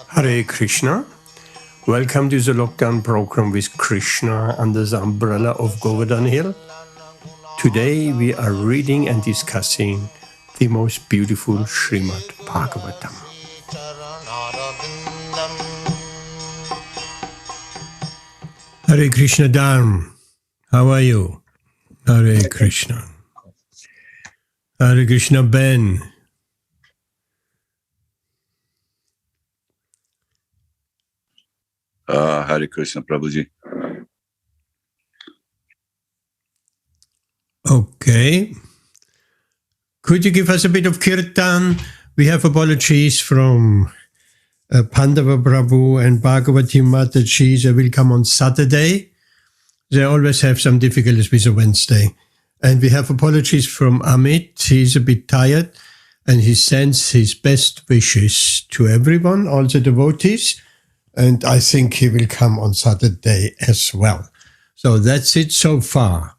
Hare Krishna. Welcome to the lockdown program with Krishna under the umbrella of Govardhan Hill. Today we are reading and discussing the most beautiful Śrīmad-Bhāgavatam. Hare Krishna Dharm, how are you? Hare Krishna. Hare Krishna Ben. Hare Krishna Prabhuji. Okay. Could you give us a bit of Kirtan? We have apologies from Pandava Prabhu and Bhagavati Mataji. They will come on Saturday. They always have some difficulties with a Wednesday. And we have apologies from Amit. He's a bit tired and he sends his best wishes to everyone, also devotees. And I think he will come on Saturday as well. So that's it so far.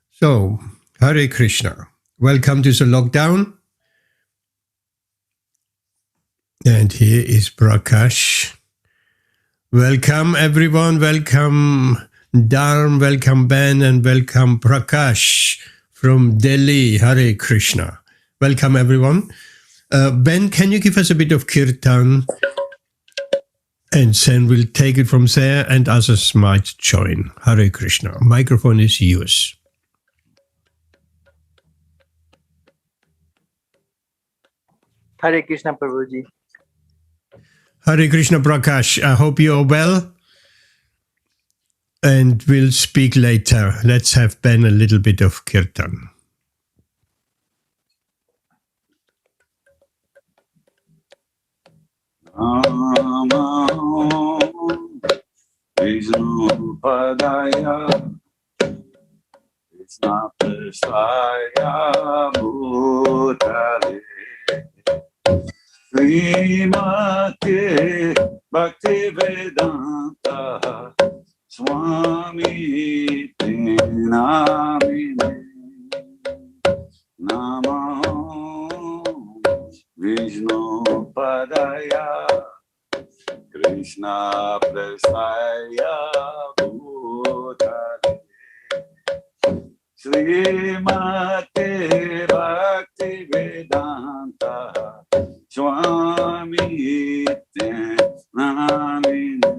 So, Hare Krishna. Welcome to the lockdown. And here is Prakash. Welcome everyone. Welcome Dharm. Welcome Ben. And welcome Prakash from Delhi. Hare Krishna. Welcome everyone. Ben, can you give us a bit of Kirtan? And then we'll take it from there and others might join. Hare Krishna. Microphone is yours. Hare Krishna Prabhuji. Hare Krishna Prakash. I hope you are well. And we'll speak later. Let's have Ben a little bit of Kirtan. Vishnu Padaya Krishna Prasaya Bhutale Śrīmate Bhakti Vedanta Swami Namine Namo Vishnu Padaya Krishna Prasaya Bhutale Śrīmate Bhakti Vedanta Swami Namine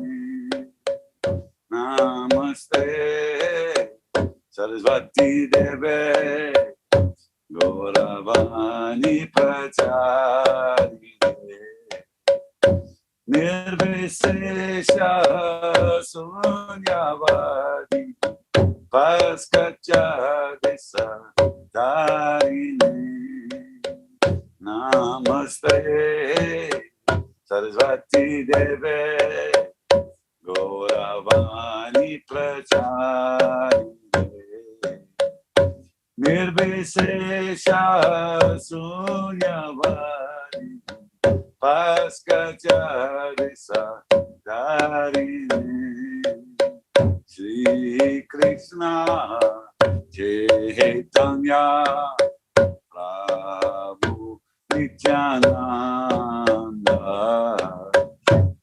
Namaste Sarasvati Deve Gauravani Pracharine Nirvishesha Sunyavadi Paskacha Desa Darine Namaste Sarasvati Deve Gauravani Pracharine Nirvishesha Sunyavadi Paskacha Desa Darine Shri Krishna Chaitanya Prabhu Nityananda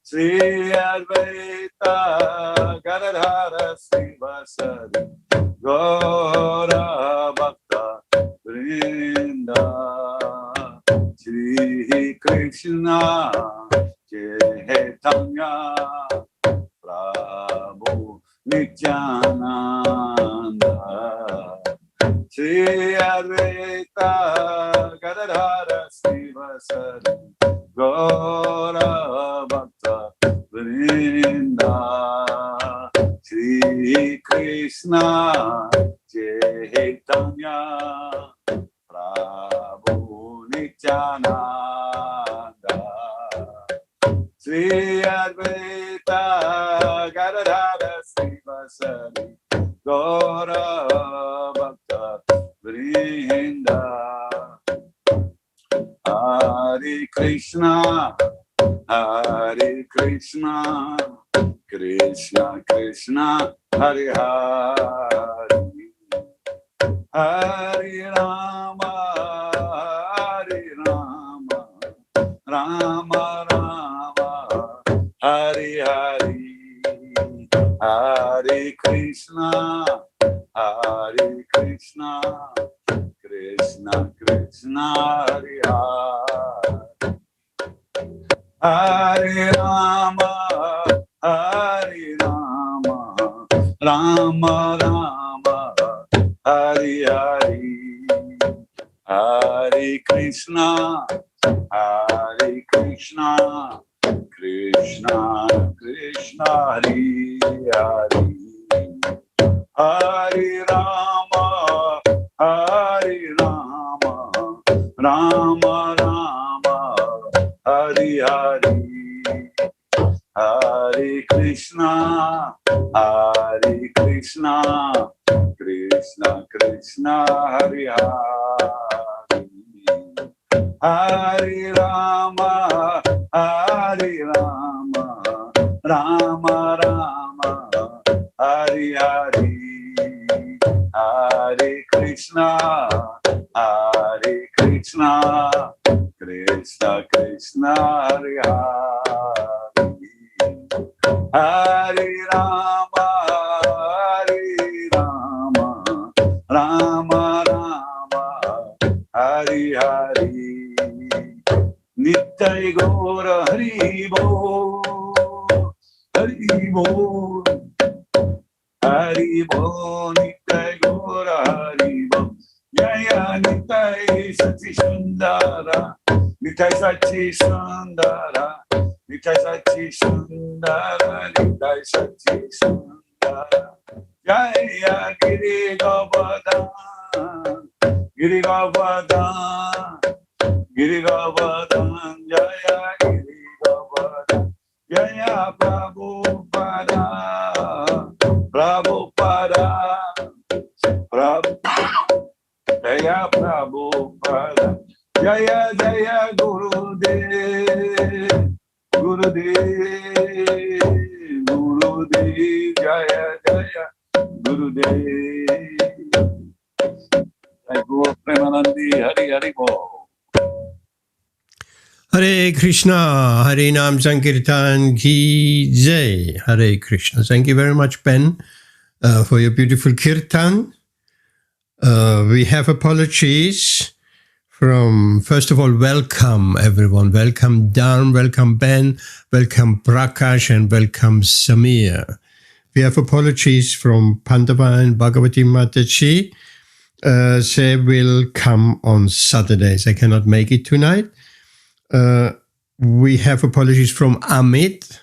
Shri Advaita Gadadhara Srivasadi Gaura Bhakta Vrinda Shri Krishna Chaitanya Prabhu Nityananda Shri Advaita Gadadhara Srivasadi Gaura Bhakta Vrinda Shri Krishna Chaitanya Prabhu Nityananda Shri Advaita Gadadhara Srivasadi Gaura Bhakta Vrinda Hare Krishna Hare Krishna Krishna Krishna Hare Hare Hare Rama Rama Rama Hare Hare Hare Krishna Krishna Krishna Hare Hare Hare Rama Rama Rama Hare Hare Hare Krishna Krishna Krishna Hare Hare Hare Rama Rama Rama Hare Hare Hare Krishna Krishna Krishna Hare Hare Hare Rama Rama Rama Hare Hare Hare Krishna Krishna Krishna Hare Hare Hare Rama Rama Rama Hare Hare Nitai Gaura Hari Bo Hari Bo Hari Bo Nitai Gaura Hari Bo Jaya Nitai Sati Sundara Nitai Sati Sundara Nitai Sati Sundara Nitai Sati Sundara Jaya Giri Govardhan Giri Govardhan Giri Govardhan Jaya Giri Govardhan Jaya Prabhupada Prabhupada Jaya Prabhupada Jaya Jaya Gurudev Gurudev Gurudev Jaya Jaya Gurudev Jai Guru Premanandi Hari Hari Bo Hare Krishna, Hare Nam Sankirtan Ki Jai, Hare Krishna. Thank you very much, Ben, for your beautiful Kirtan. We have apologies from, first of all, welcome everyone. Welcome Dan, welcome Ben, welcome Prakash, and welcome Samir. We have apologies from Pandava and Bhagavati Mataji. They will come on Saturdays. I cannot make it tonight. We have apologies from Amit.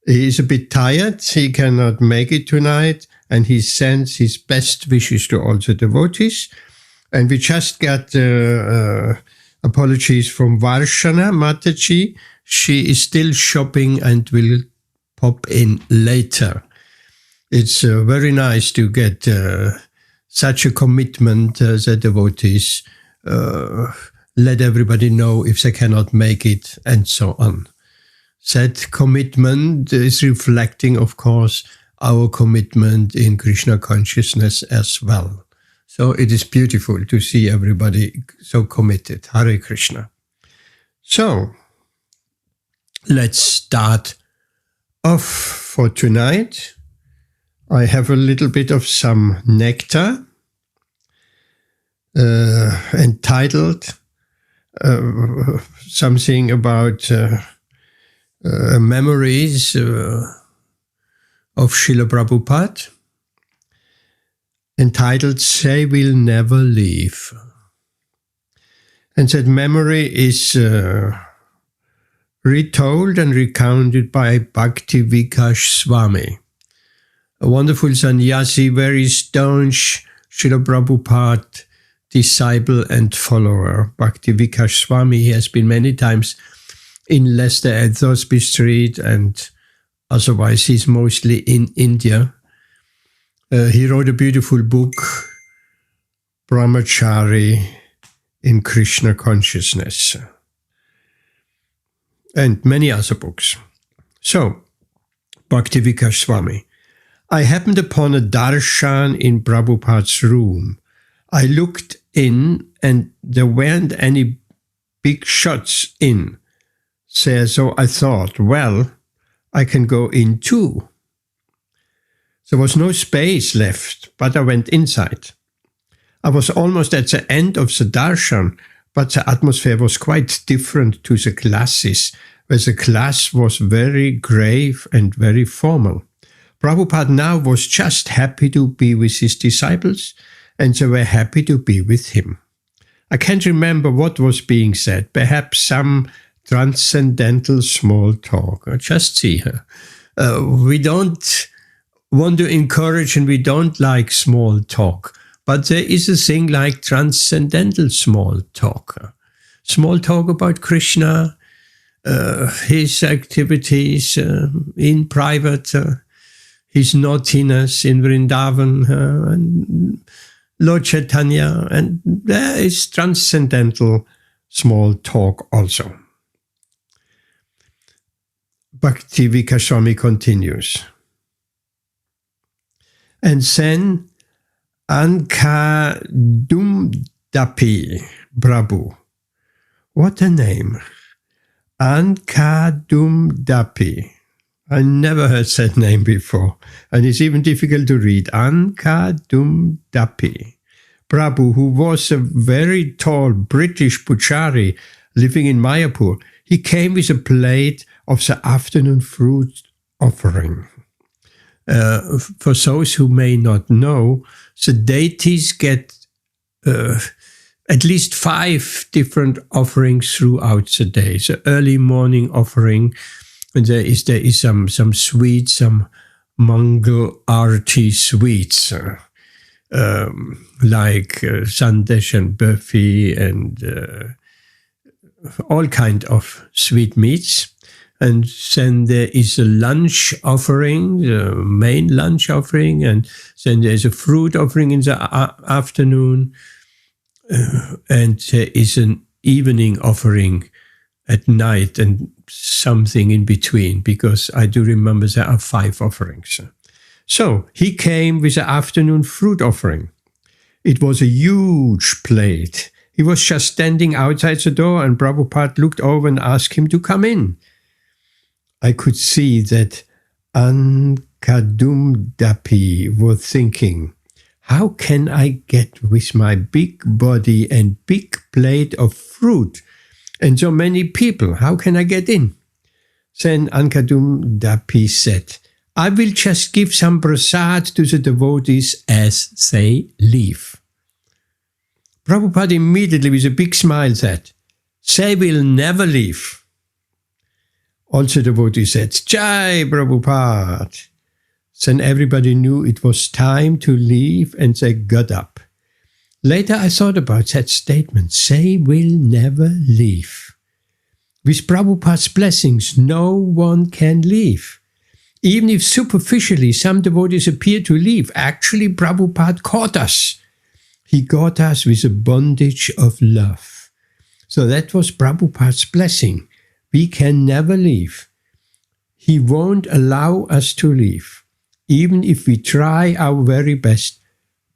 He is a bit tired. He cannot make it tonight. And he sends his best wishes to all the devotees. And we just got apologies from Varshana Mataji. She is still shopping and will pop in later. It's very nice to get such a commitment that devotees let everybody know if they cannot make it, and so on. That commitment is reflecting, of course, our commitment in Krishna consciousness as well. So it is beautiful to see everybody so committed. Hare Krishna. So let's start off for tonight. I have a little bit of some nectar entitled something about memories of Srila Prabhupada, entitled They Will Never Leave. And that memory is retold and recounted by Bhakti Vikas Swami, a wonderful sannyasi, very staunch Srila Prabhupada disciple and follower. Bhakti Vikas Swami, he has been many times in Leicester at Thoresby Street, and otherwise he's mostly in India. He wrote a beautiful book, Brahmachari in Krishna Consciousness, and many other books. So, Bhaktivedanta Swami. I happened upon a darshan in Prabhupada's room. I looked in and there weren't any big shots in. So I thought, well, I can go in too. There was no space left, but I went inside. I was almost at the end of the darshan, but the atmosphere was quite different to the classes, where the class was very grave and very formal. Prabhupada now was just happy to be with his disciples, and they were happy to be with him. I can't remember what was being said, perhaps some transcendental small talk. Just see, we don't want to encourage and we don't like small talk, but there is a thing like transcendental small talk. Small talk about Krishna, his activities in private, his naughtiness in Vrindavan, and Lord Chaitanya, and there is transcendental small talk also. Bhaktivedanta Swami continues. And then Ankadumdapi Prabhu. What a name. Ankadumdapi. I never heard that name before, and it's even difficult to read. Ankadumdapi Prabhu, who was a very tall British puchari living in Mayapur, he came with a plate of the afternoon fruit offering. For those who may not know, the deities get at least 5 different offerings throughout the day. The early morning offering, and there is some sweets, some Mangal Arti sweets, like sandesh and burfi and all kind of sweet meats. And then there is a lunch offering, the main lunch offering, and then there's a fruit offering in the afternoon, and there is an evening offering at night and something in between, because I do remember there are 5 offerings. So he came with the afternoon fruit offering. It was a huge plate. He was just standing outside the door, and Prabhupada looked over and asked him to come in. I could see that Ankadumdapi was thinking, how can I get with my big body and big plate of fruit and so many people, how can I get in? Then Ankadumdapi said, I will just give some prasad to the devotees as they leave. Prabhupada immediately with a big smile said, they will never leave. Also the devotee said, Jai Prabhupada. Then everybody knew it was time to leave and they got up. Later I thought about that statement, they will never leave. With Prabhupada's blessings, no one can leave. Even if superficially some devotees appear to leave, actually Prabhupada caught us. He got us with a bondage of love. So that was Prabhupada's blessing. We can never leave. He won't allow us to leave. Even if we try our very best,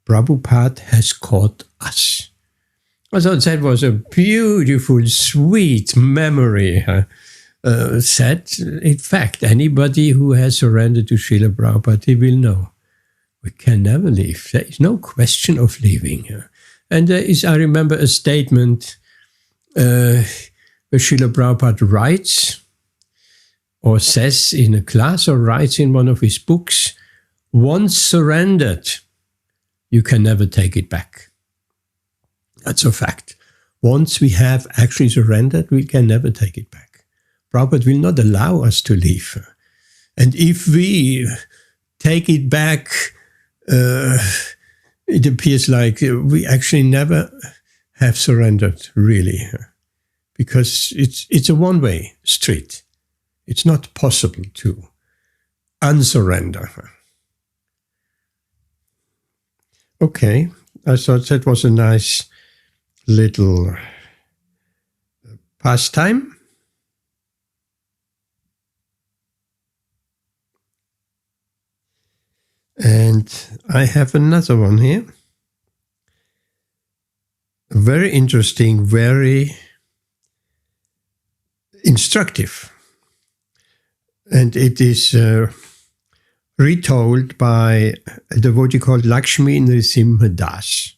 Prabhupada has caught us. I thought that was a beautiful, sweet memory. That, in fact, anybody who has surrendered to Srila Prabhupada, he will know. We can never leave. There is no question of leaving. And there is, I remember a statement where Srila Prabhupada writes or says in a class or writes in one of his books, once surrendered, you can never take it back. That's a fact. Once we have actually surrendered, we can never take it back. Prabhupada will not allow us to leave. And if we take it back, it appears like we actually never have surrendered, really. Because it's a one-way street. It's not possible to unsurrender. Okay, I thought that was a nice little pastime. And I have another one here. Very interesting, very instructive. And it is retold by a devotee called Lakshmi Nrsimhadas.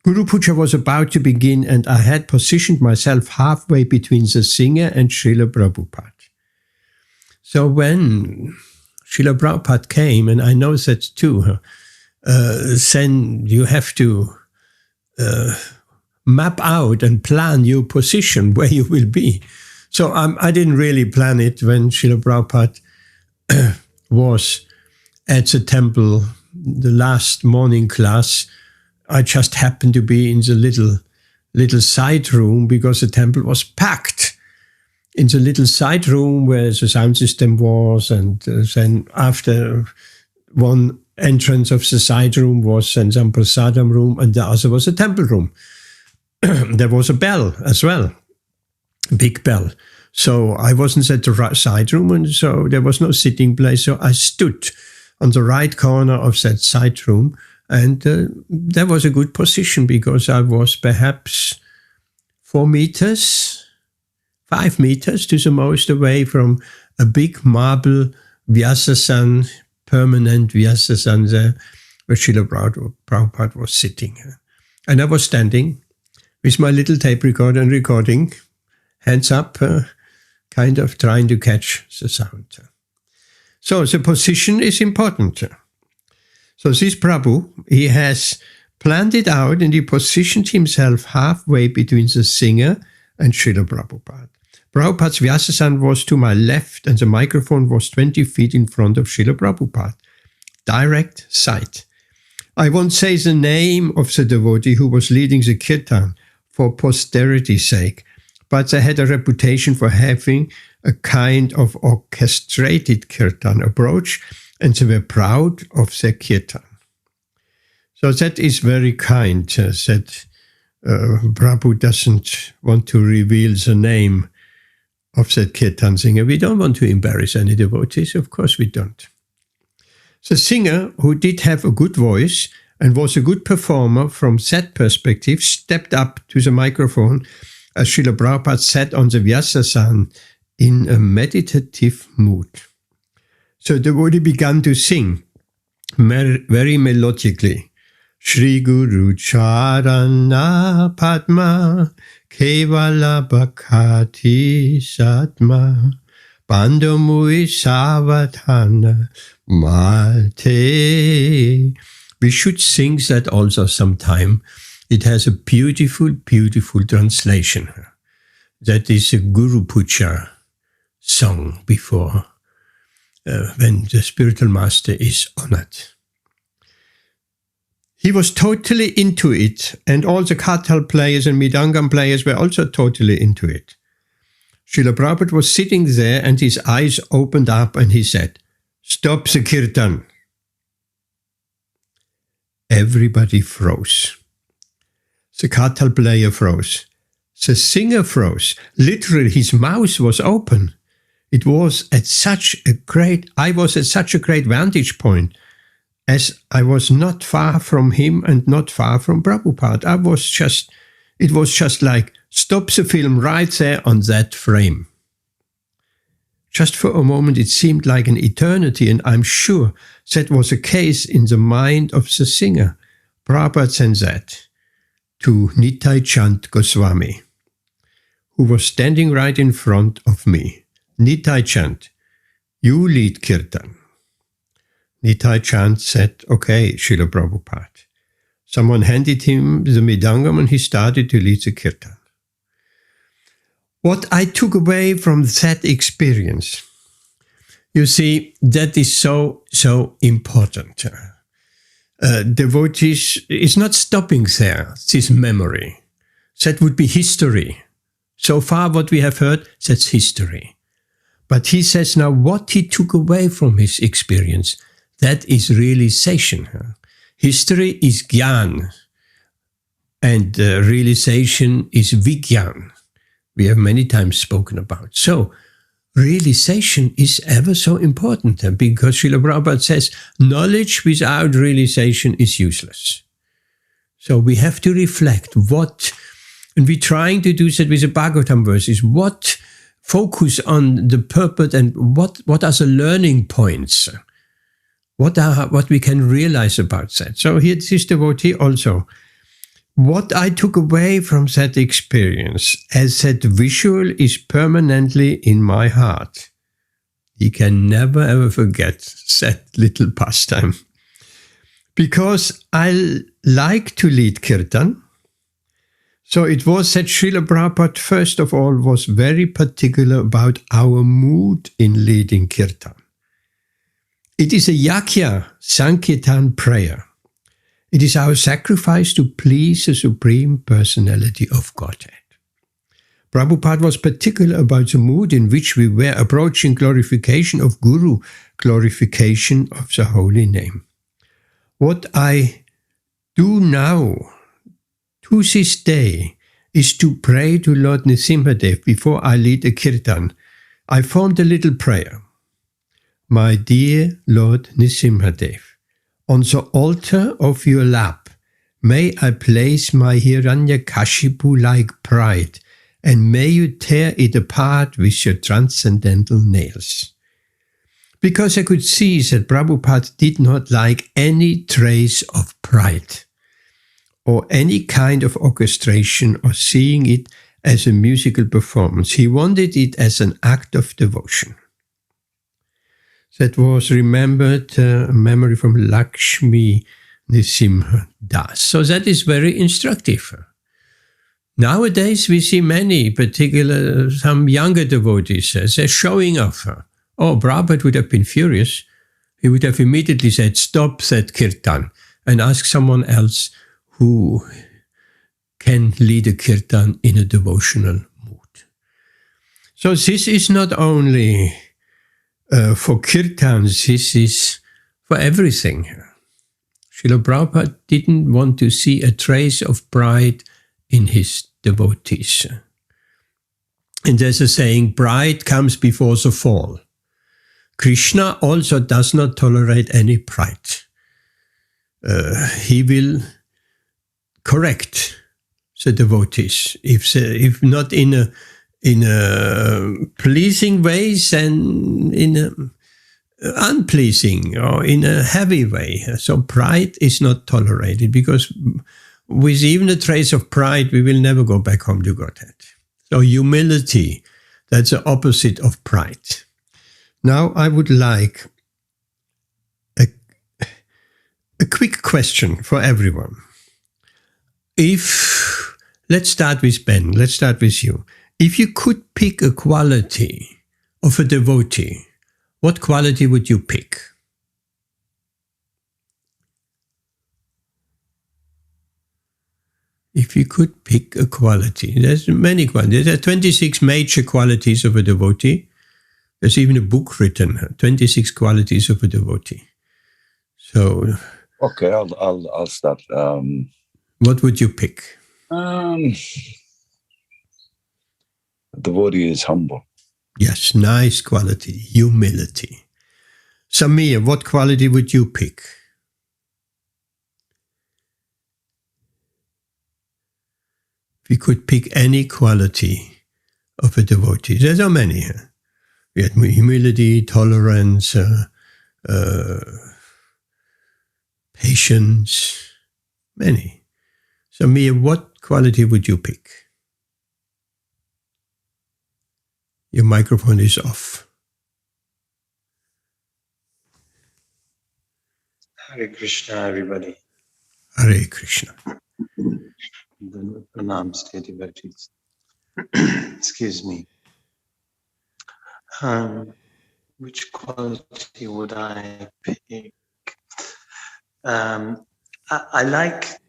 Guru Puja was about to begin, and I had positioned myself halfway between the singer and Srila Prabhupada. So when Srila Prabhupada came, and I know that too, then you have to map out and plan your position where you will be. So I didn't really plan it when Srila Prabhupada was at the temple, the last morning class. I just happened to be in the little side room because the temple was packed. In the little side room where the sound system was, and then after one entrance of the side room was then some prasadam room, and the other was a temple room. There was a bell as well, a big bell. So I wasn't at the side room, and so there was no sitting place. So I stood on the right corner of that side room, and that was a good position because I was perhaps 4 meters, 5 meters to the most away from a big marble Vyasasan, permanent Vyasasan there, where Srila Prabhupada was sitting. And I was standing with my little tape recorder and recording, hands up, kind of trying to catch the sound. So the position is important. So this Prabhu, he has planned it out and he positioned himself halfway between the singer and Srila Prabhupada. Prabhupada's Vyasasan was to my left and the microphone was 20 feet in front of Srila Prabhupada. Direct sight. I won't say the name of the devotee who was leading the Kirtan for posterity's sake, but they had a reputation for having a kind of orchestrated Kirtan approach, and they were proud of their Kirtan. So that is very kind that Prabhu doesn't want to reveal the name of that Kirtan singer. We don't want to embarrass any devotees, of course we don't. The singer, who did have a good voice and was a good performer from that perspective, stepped up to the microphone as Srila Prabhupada sat on the Vyasasan in a meditative mood. So the devotee began to sing very melodically. Shri Guru Charana Padma Kevala Bhakati Satma Bandamui Savatana Malte. We should sing that also sometime. It has a beautiful, beautiful translation. That is a Guru Puja song before, when the spiritual master is honored. He was totally into it, and all the kartal players and midangam players were also totally into it. Srila Prabhupada was sitting there and his eyes opened up and he said, "Stop the kirtan." Everybody froze. The kartal player froze. The singer froze. Literally, his mouth was open. I was at such a great vantage point, as I was not far from him and not far from Prabhupada. It was just like, stop the film right there on that frame. Just for a moment, it seemed like an eternity, and I'm sure that was the case in the mind of the singer. Prabhupada sent that to Nitai Chand Goswami, who was standing right in front of me. Nitai Chand, you lead Kirtan. Nitai Chand said, okay, Srila Prabhupada. Someone handed him the midangam and he started to lead the Kirtan. What I took away from that experience, you see, that is so important. Devotees is not stopping there, this memory. That would be history. So far what we have heard, that's history. But he says now what he took away from his experience, that is realization. History is Gyan, and realization is Vigyan. We have many times spoken about. So, realization is ever so important, because Srila Prabhupada says knowledge without realization is useless. So we have to reflect and we're trying to do that with the Bhagavatam verses, focus on the purpose and what are the learning points, what we can realize about that. So here this devotee also, what I took away from that experience, as that visual is permanently in my heart. He can never ever forget that little pastime. Because I like to lead Kirtan. So it was that Srila Prabhupada, first of all, was very particular about our mood in leading Kirtan. It is a Yakya Sankirtan prayer. It is our sacrifice to please the Supreme Personality of Godhead. Prabhupada was particular about the mood in which we were approaching glorification of Guru, glorification of the holy name. What I do now, to this day, is to pray to Lord Nrsimhadev before I lead a Kirtan. I formed a little prayer. My dear Lord Nrsimhadev, on the altar of your lap, may I place my Hiranyakashipu-like pride, and may you tear it apart with your transcendental nails. Because I could see that Prabhupada did not like any trace of pride, or any kind of orchestration, or seeing it as a musical performance. He wanted it as an act of devotion. That was remembered, a memory from Lakshmi Nrsimha Das. So that is very instructive. Nowadays we see many, particular some younger devotees, they're showing off. Oh, Prabhupada would have been furious. He would have immediately said, stop that Kirtan, and ask someone else who can lead a Kirtan in a devotional mood. So this is not only for Kirtans, this is for everything. Srila Prabhupada didn't want to see a trace of pride in his devotees. And there's a saying, pride comes before the fall. Krishna also does not tolerate any pride. He will correct the devotees, if not in a pleasing way, then in a unpleasing or in a heavy way. So pride is not tolerated, because with even a trace of pride, we will never go back home to Godhead. So humility, that's the opposite of pride. Now I would like a quick question for everyone. Let's start with Ben, let's start with you. If you could pick a quality of a devotee, what quality would you pick? If you could pick a quality, there's many qualities. There are 26 major qualities of a devotee. There's even a book written, 26 qualities of a devotee. So, Okay, I'll start. What would you pick? Devotee is humble. Yes, nice quality, humility. Samir, what quality would you pick? If you could pick any quality of a devotee, there's so many. We had humility, tolerance, patience, many. Samir, what quality would you pick? Your microphone is off. Hare Krishna, everybody. Hare Krishna. Pranams, dear devotees. Excuse me. Which quality would I pick? I like.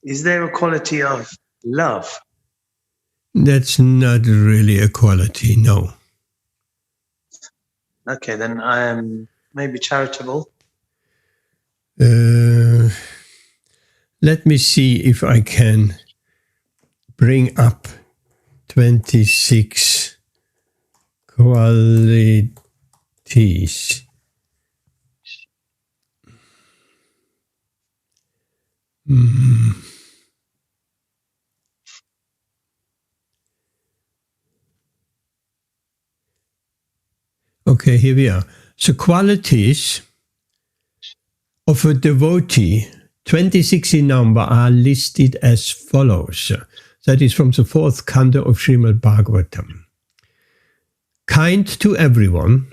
Is there a quality of love? That's not really a quality, no. Okay, then I am maybe charitable. Let me see if I can bring up 26 qualities. Okay, here we are. So qualities of a devotee, 26 in number, are listed as follows. That is from the fourth canto of Śrīmad-Bhāgavatam. Kind to everyone.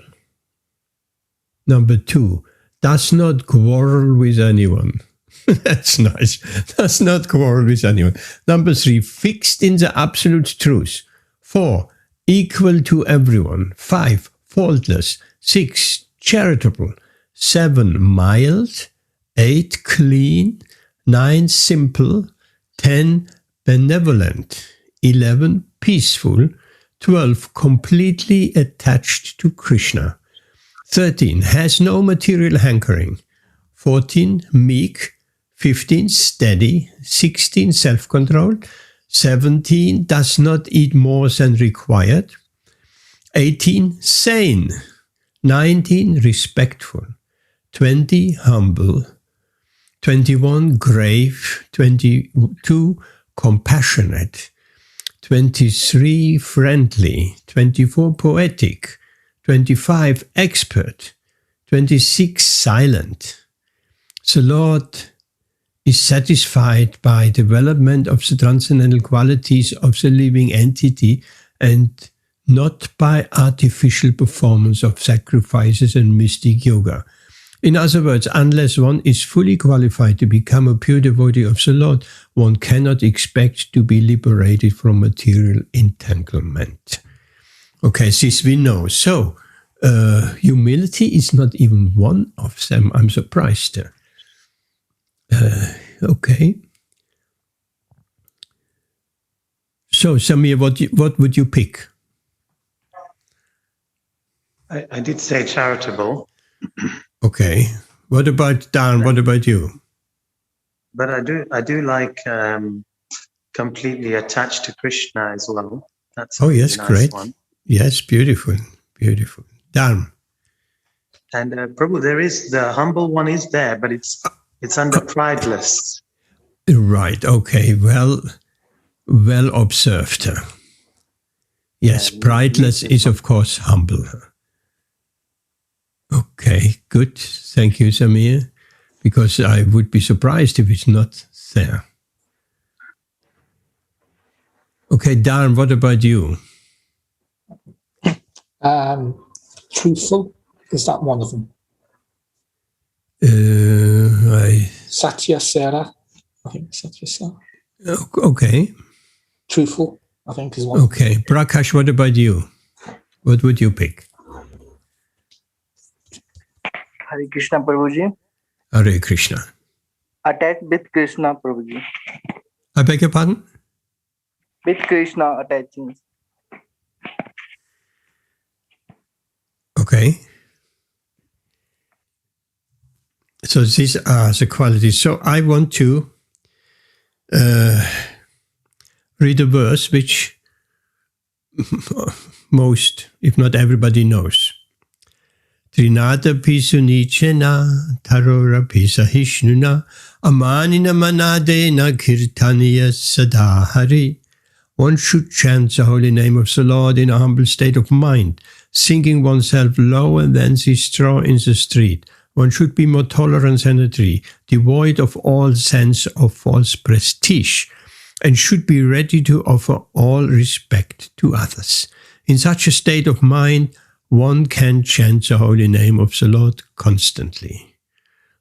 Number 2, does not quarrel with anyone. That's nice. Does not quarrel with anyone. Number 3, fixed in the absolute truth. 4, equal to everyone. 5, faultless. 6, charitable. 7, mild. 8, clean. 9, simple. 10, benevolent. 11, peaceful. 12, completely attached to Krishna. 13, has no material hankering. 14, meek. 15, steady. 16, self-controlled. 17, does not eat more than required. 18, sane. 19, respectful. 20, humble. 21, grave. 22, compassionate. 23, friendly. 24, poetic. 25, expert. 26, silent. The Lord is satisfied by development of the transcendental qualities of the living entity and not by artificial performance of sacrifices and mystic yoga. In other words, unless one is fully qualified to become a pure devotee of the Lord, one cannot expect to be liberated from material entanglement. Okay, this we know. So, humility is not even one of them. I'm surprised. Okay. So, Samir, what would you pick? I did say charitable, Okay. What about Dan? What about you? but I do like completely attached to Krishna as well. That's a Oh, really yes, nice great. one. Yes, beautiful, beautiful. Dan. And Prabhu, there is the humble one is there, but it's under prideless. Right. Okay. Well observed. Yes, Yeah, prideless is of course humble. Okay, good. Thank you, Samir. Because I would be surprised if it's not there. Okay, Dan, what about you? Truthful, is that one of them? Satya Sarah, I think Satya Sarah. Okay. Truthful, I think is one. Okay, Prakash, what about you? What would you pick? Hare Krishna Prabhuji. Hare Krishna. Attached with Krishna Prabhuji. I beg your pardon? With Krishna attaching. Okay. So these are the qualities. So I want to read a verse which most, if not everybody, knows. Trinata pisunichena tarora pisahishnuna amanina manadena kirtaniya sadahari. One should chant the holy name of the Lord in a humble state of mind, thinking oneself lower than the straw in the street. One should be more tolerant than a tree, devoid of all sense of false prestige, and should be ready to offer all respect to others. In such a state of mind, one can chant the holy name of the Lord constantly.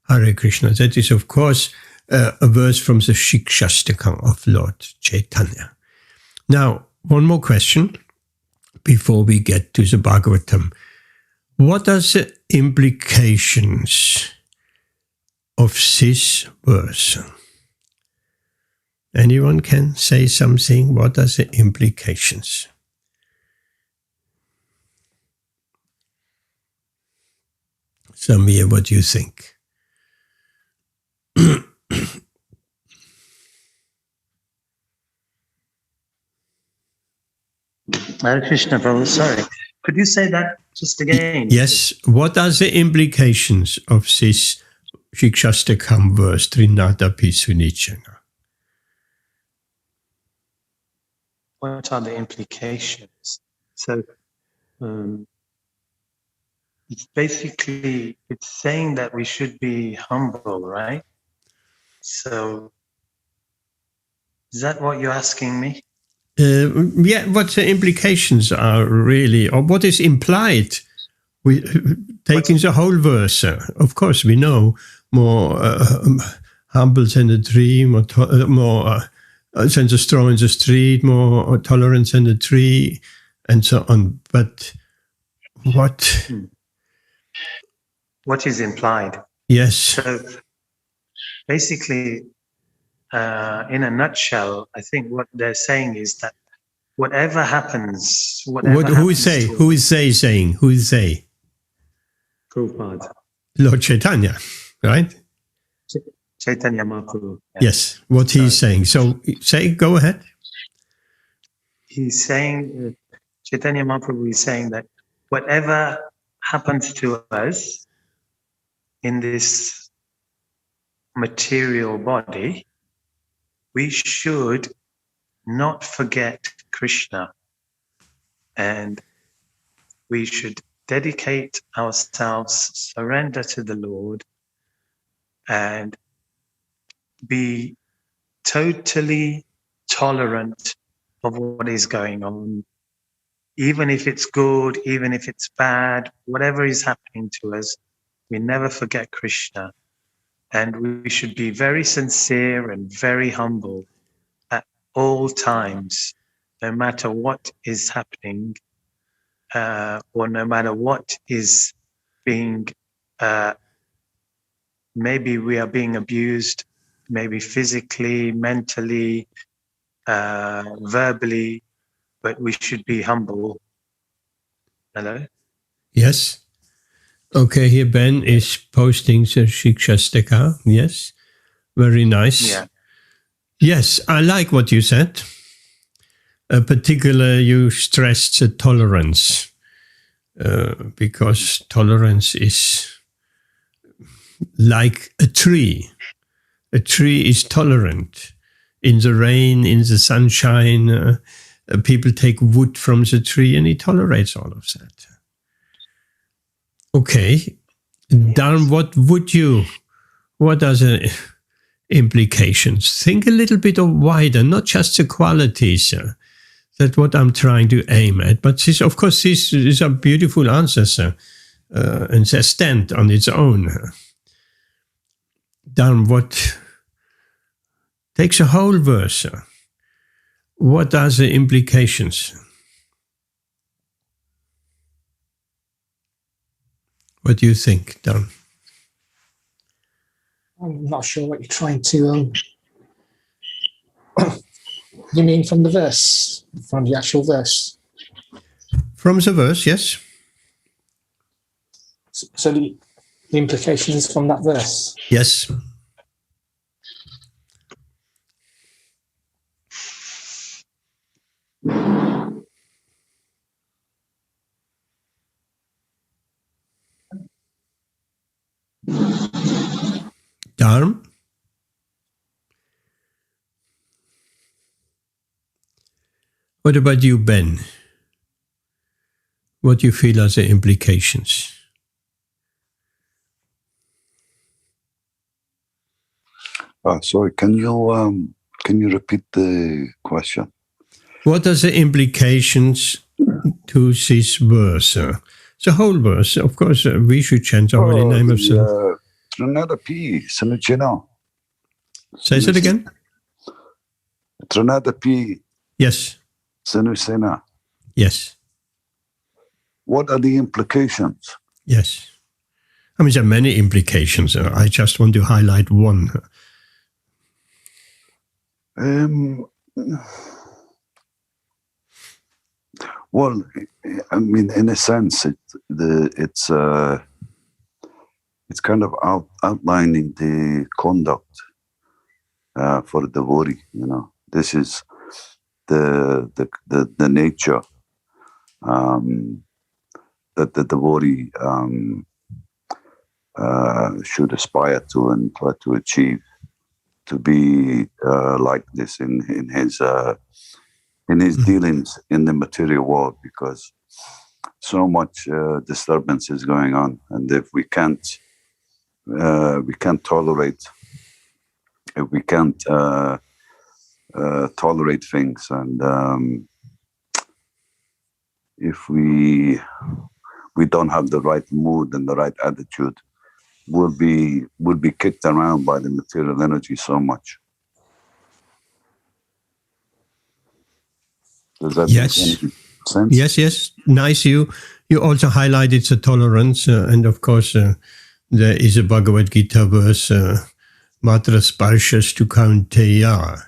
Hare Krishna. That is, of course, a verse from the Shikshastakam of Lord Chaitanya. Now, one more question before we get to the Bhagavatam. What are the implications of this verse? Anyone can say something? What are the implications? Samir, what do you think? Hare Krishna, Prabhu. Sorry. Could you say that just again? Yes. What are the implications of this Shikshastakam verse, Trinadapi Sunichana? What are the implications? So, it's basically, it's saying that we should be humble, right? So, is that what you're asking me? Yeah, what the implications are really, or what is implied, taking the whole verse. Of course, we know more humble than the tree, more than the straw in the street, more tolerance than the tree, and so on. But what? What is implied? Yes. So, basically, in a nutshell, I think what they're saying is that whatever happens, Who is they? Who is they saying? Who is they? Prabhupada. Lord Chaitanya, right? Chaitanya Mahaprabhu. Yes, what he's saying. So go ahead. He's saying, Chaitanya Mahaprabhu is saying that whatever happens to us in this material body, we should not forget Krishna, and we should dedicate ourselves, surrender to the Lord, and be totally tolerant of what is going on, even if it's good, even if it's bad, whatever is happening to us, we never forget Krishna. And we should be very sincere and very humble at all times, no matter what is happening, or no matter what is being, maybe we are being abused, maybe physically, mentally, verbally, but we should be humble. Hello? Yes. Okay, here Ben is posting the Shikshastaka. Yes. Very nice. Yeah. Yes, I like what you said. Particularly, you stressed the tolerance, because tolerance is like a tree. A tree is tolerant. In the rain, in the sunshine, people take wood from the tree and he tolerates all of that. Okay, Dan, what are the implications? Think a little bit wider, not just the qualities. That's what I'm trying to aim at. But this, of course, these are beautiful answers, and they stand on its own. Dan, what takes a whole verse? What are the implications? What do you think, Dan? I'm not sure what you're trying to. You mean from the verse, from the actual verse? From the verse, yes. So the implications from that verse? Yes. Dharm? What about you, Ben? What do you feel are the implications? Sorry, can you repeat the question? What are the implications to this verse? The whole verse, of course, we should chant the holy name of the... Trinadapi Sanuchena. Say it again? Trinadapi Yes. Sanusena. Yes. What are the implications? Yes. I mean, there are many implications. I just want to highlight one. Well, I mean, in a sense, it's kind of outlining the conduct for the devotee. You know, this is the nature that the devotee should aspire to and try to achieve, to be like this in his dealings in the material world, because so much disturbance is going on, and if we can't tolerate things, and if we don't have the right mood and the right attitude, we'll be kicked around by the material energy so much. Does that make any sense? Yes. Nice. You also highlighted the tolerance, and of course there is a Bhagavad Gita verse, Matra Sparshas tu Kaunteya.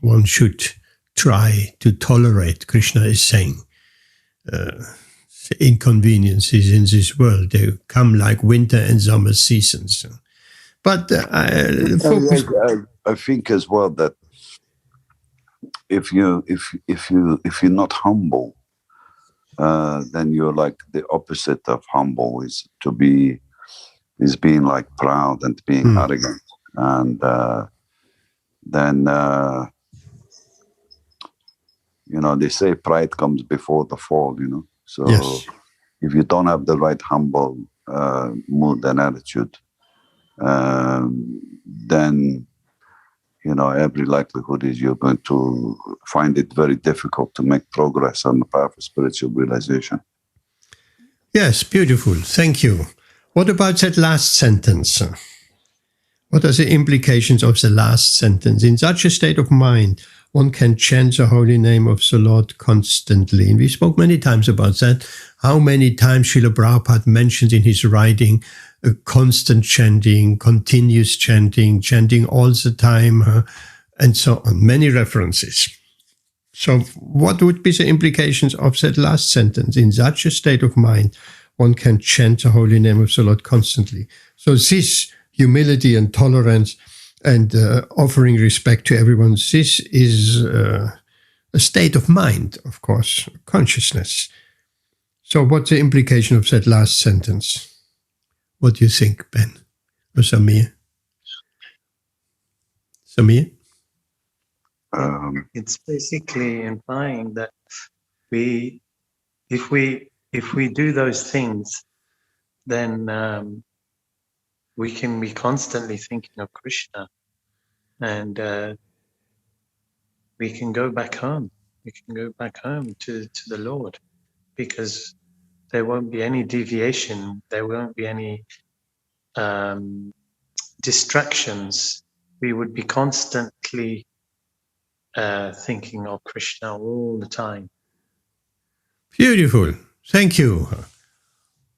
One should try to tolerate, Krishna is saying. The inconveniences in this world, they come like winter and summer seasons. But I think as well that if you're not humble, then you're like the opposite of humble, is being like proud and being arrogant, and then they say pride comes before the fall. So yes. If you don't have the right humble mood and attitude, then every likelihood is you're going to find it very difficult to make progress on the path of spiritual realization. Yes, beautiful. Thank you. What about that last sentence? What are the implications of the last sentence? In such a state of mind, one can chant the holy name of the Lord constantly. And we spoke many times about that. How many times Srila Prabhupada mentions in his writing constant chanting, continuous chanting all the time, and so on. Many references. So what would be the implications of that last sentence? In such a state of mind, one can chant the holy name of the Lord constantly. So this humility and tolerance and offering respect to everyone, this is a state of mind, of course, consciousness. So what's the implication of that last sentence? What do you think, Ben? Or Samir? Samir? It's basically implying that if we do those things, then we can be constantly thinking of Krishna, and we can go back home. We can go back home to the Lord, because there won't be any deviation. There won't be any distractions. We would be constantly thinking of Krishna all the time. Beautiful. Thank you.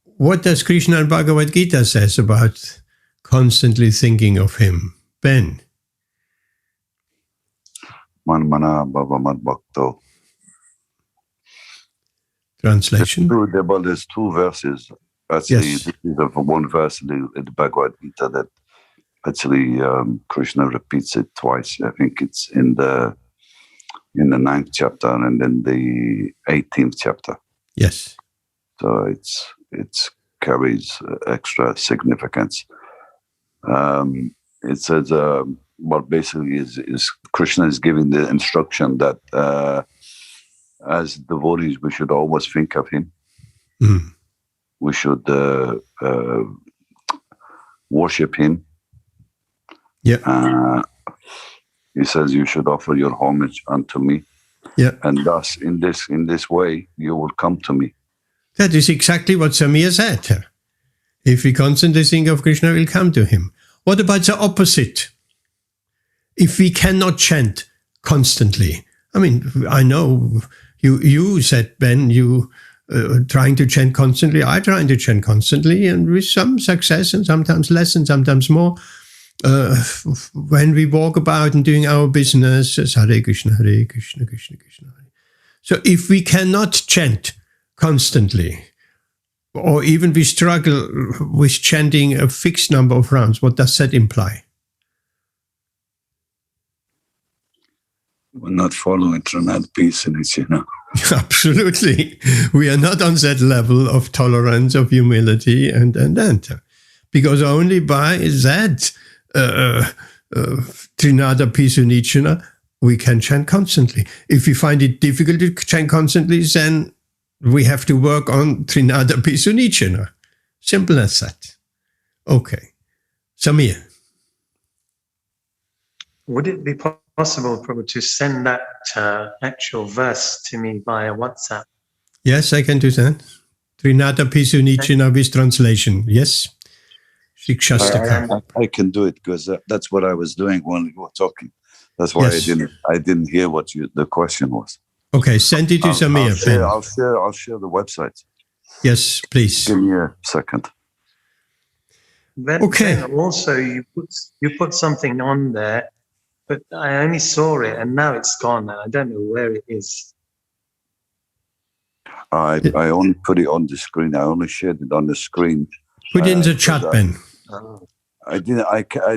What does Krishna and Bhagavad Gita says about constantly thinking of him? Ben? Man mana bhava mad bhakto. Translation? There's two verses. Actually, Yes. this is one verse in the Bhagavad Gita that actually Krishna repeats it twice. I think it's in the 9th chapter and then the 18th chapter. Yes. So it carries extra significance. It says, what basically is Krishna is giving the instruction that as devotees we should always think of him. Mm. We should worship him. Yeah. He says you should offer your homage unto me. Yeah. And thus in this way you will come to me. That is exactly what Samir said. If we constantly think of Krishna, we'll come to him. What about the opposite? If we cannot chant constantly, I mean, I know you said, Ben, you trying to chant constantly. I trying to chant constantly, and with some success, and sometimes less, and sometimes more. When we walk about and doing our business, it's Hare Krishna, Krishna Krishna. Hare. So if we cannot chant constantly, or even we struggle with chanting a fixed number of rounds, what does that imply? We're not following Srimad peace in it, Absolutely. We are not on that level of tolerance, of humility, and. Because only by that Trinada Pisunichana we can chant constantly. If we find it difficult to chant constantly, then we have to work on Trinada Pisunichana. Simple as that. Okay. Samir. Would it be possible, Prabhu, to send that actual verse to me via WhatsApp? Yes, I can do that. Trinada Pisunichana with translation. Yes. Shikshastaka. I can do it because that's what I was doing when we were talking. That's why Yes. I didn't hear what the question was. Okay, send it to Samir. I'll share the website. Yes, please. Give me a second. Then, Okay. then also you put something on there, but I only saw it and now it's gone and I don't know where it is. I only put it on the screen. I only shared it on the screen. Put it in the chat, Ben. I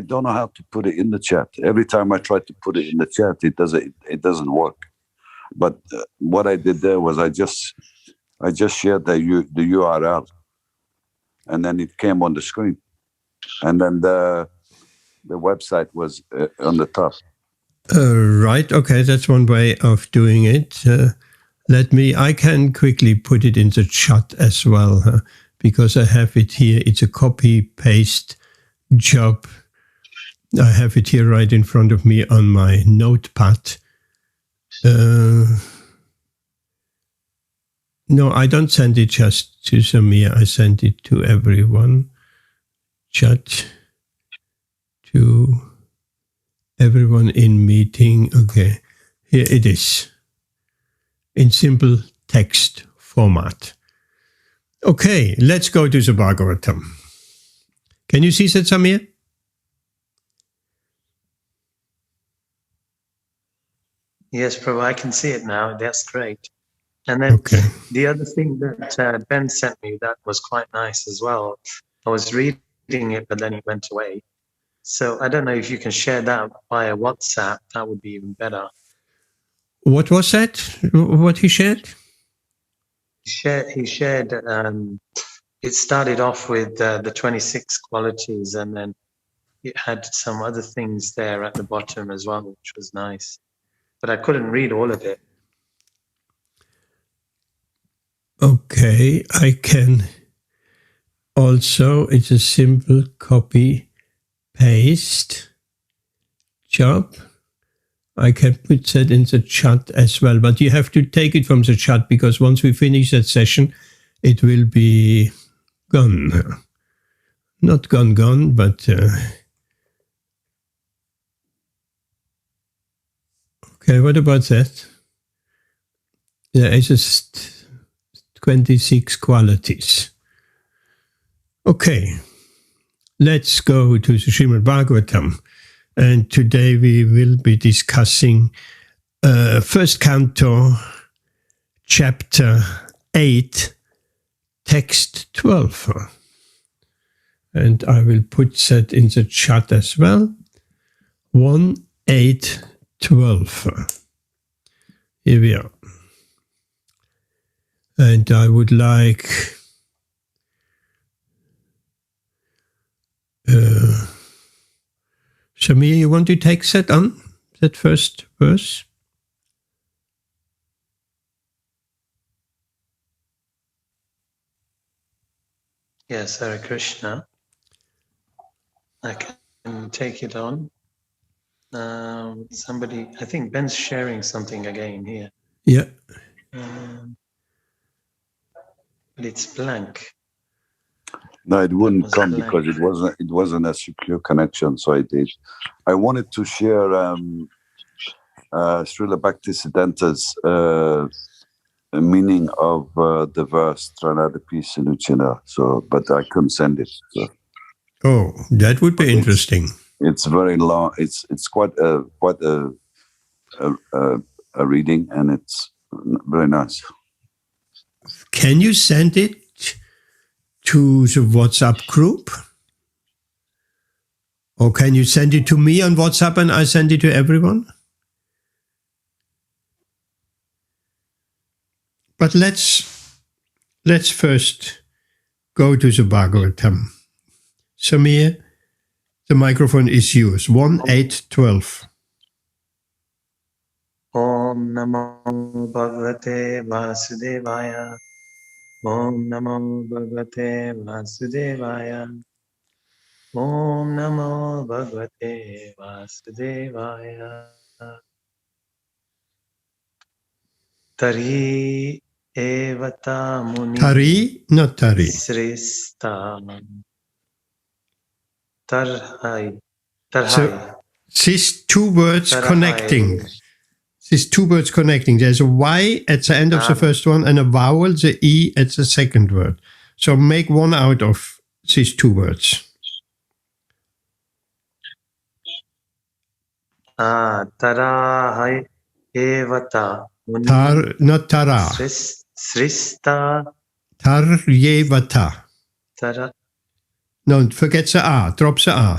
don't know how to put it in the chat. Every time I try to put it in the chat, it doesn't work. But what I did there was I just shared the URL, and then it came on the screen, and then the website was on the top. Right. Okay, that's one way of doing it. I can quickly put it in the chat as well, because I have it here. It's a copy-paste job. I have it here right in front of me on my notepad. No, I don't send it just to Samir. I send it to everyone. Chat to everyone in meeting. Okay, here it is. In simple text format. Okay, let's go to the Bhagavatam. Can you see that, Samir? Yes, Prabhu, I can see it now. That's great. And then the other thing that Ben sent me that was quite nice as well. I was reading it, but then it went away. So I don't know if you can share that via WhatsApp. That would be even better. What was that? What he shared? He shared. It started off with the 26 qualities, and then it had some other things there at the bottom as well, which was nice. But I couldn't read all of it. Okay, I can also, it's a simple copy paste job. I can put that in the chat as well, but you have to take it from the chat because once we finish that session, it will be gone. Not gone, but okay, what about that? There is just 26 qualities. Okay, let's go to the Śrīmad-Bhāgavatam. And today we will be discussing first canto, chapter 8, text 12. And I will put that in the chat as well. 1, 8, 12. Here we are. And I would like Samir, you want to take that on, that first verse? Yes, Hare Krishna. I can take it on. Somebody, I think Ben's sharing something again here. Yeah. But it's blank. No, it wouldn't come because it wasn't a secure connection. So I wanted to share Srila Bhaktisiddhanta's meaning of the verse Tranada Pisunichana. So, but I couldn't send it. So. Oh, that would be interesting. It's very long. It's quite a reading, and it's very nice. Can you send it to the WhatsApp group? Or can you send it to me on WhatsApp and I send it to everyone? But let's first go to the Bhagavatam. Samir, the microphone is yours. 1-8-12. Om Namo Bhagavate Vasudevaya. Om Namo Bhagavate Vasudevaya. Om Namo Bhagavate Vasudevaya. Tari Evata Muni. Tari, not Tari. Srista. Tarhai. So, these two words Tarhai. connecting. These two words connecting. There's a Y at the end of the first one and a vowel, the E at the second word. So make one out of these two words. Tarahai Evata. Muni. Not Tara. Srista. Taryevata. Tara. No, forget the A. Drop the A.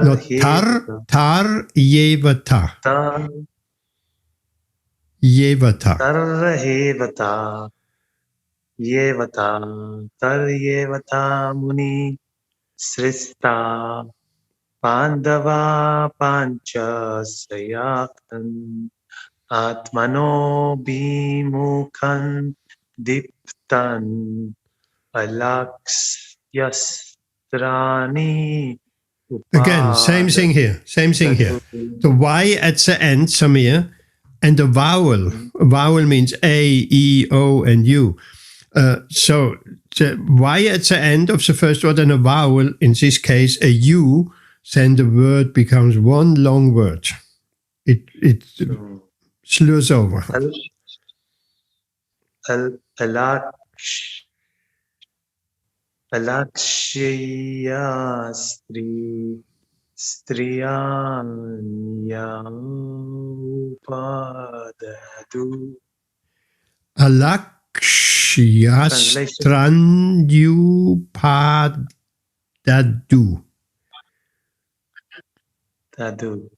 No, Taryevata. Yevata. Tarhevata. Yevata. Taryevata Muni. Srista. Pandava Pancha Sayakan. Atmano Bhimukhan Diptan. Alakshyastrani. Again, same thing here. Same thing here. The Y at the end, Samir, and the vowel. Vowel means A, E, O, and U. So the Y at the end of the first word and a vowel, in this case a U, then the word becomes one long word. It slurs over. Alakshya Striyanya Upadadu. Alakshyastranyupadadu. Dadu.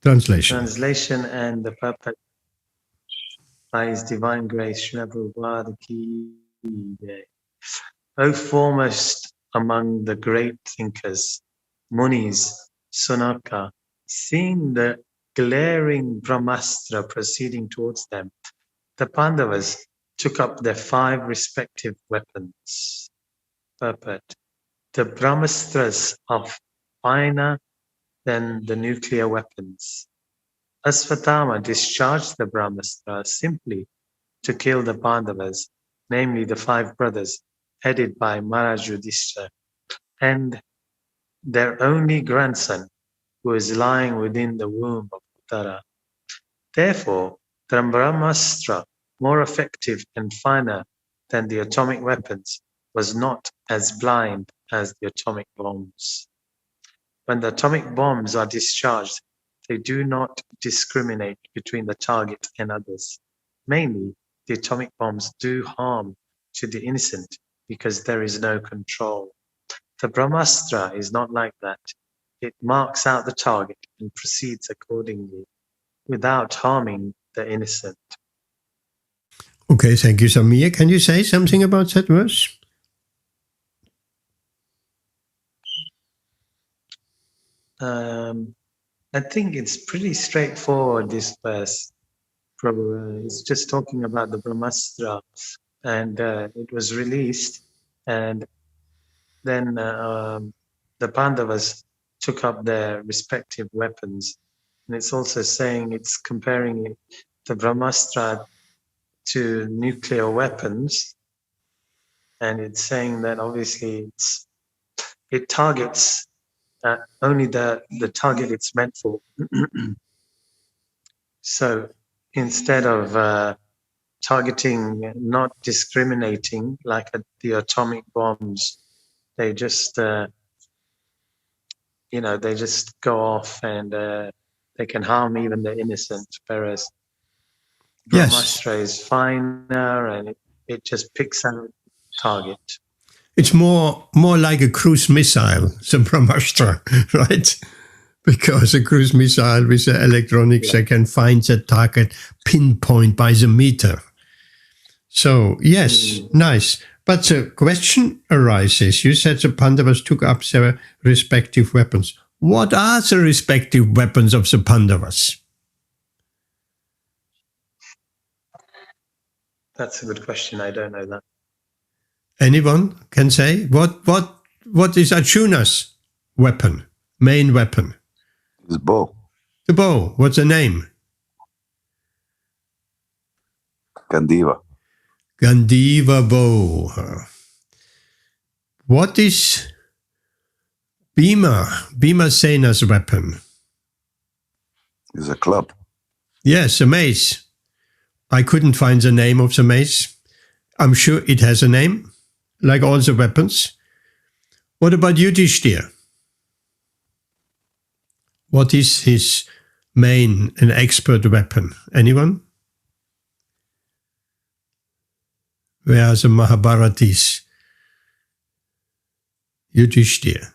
Translation. And the purpose by His Divine Grace, Śrīmad-Bhāgavatam ki jai. O foremost among the great thinkers, Munis, Sunaka, seeing the glaring Brahmastra proceeding towards them, the Pandavas took up their 5 respective weapons. Purport. The Brahmastras are finer than the nuclear weapons. Asvatthama discharged the Brahmastra simply to kill the Pandavas, namely the 5 brothers headed by Maharaj Yudhishthira and their only grandson, who is lying within the womb of Uttara. Therefore, the Brahmastra, more effective and finer than the atomic weapons, was not as blind as the atomic bombs. When the atomic bombs are discharged, they do not discriminate between the target and others. Mainly, the atomic bombs do harm to the innocent because there is no control. The Brahmastra is not like that. It marks out the target and proceeds accordingly, without harming the innocent. Okay, thank you, Samir. Can you say something about that verse? I think it's pretty straightforward, this verse. It's just talking about the Brahmastra, and it was released, and then the Pandavas took up their respective weapons. And it's also saying, it's comparing the Brahmastra to nuclear weapons, and it's saying that obviously it targets only the target it's meant for. So instead of targeting, not discriminating like the atomic bombs, they just they just go off and they can harm even the innocent. Whereas Brahmastra is finer and it just picks out target. It's more like a cruise missile, the Brahmastra, right? Because a cruise missile with the electronics can find the target pinpoint by the meter. So, yes, nice. But the question arises, you said the Pandavas took up their respective weapons. What are the respective weapons of the Pandavas? That's a good question. I don't know that. Anyone can say? What is Arjuna's weapon, main weapon? His bow. The bow. What's the name? Gandiva. Gandiva bow. What is Bhimasena's weapon? Is a club. Yes, a mace. I couldn't find the name of the mace. I'm sure it has a name, like all the weapons. What about Yudhishthira? What is his main and expert weapon? Anyone? Where are the Mahabharatis? Yudhishthira.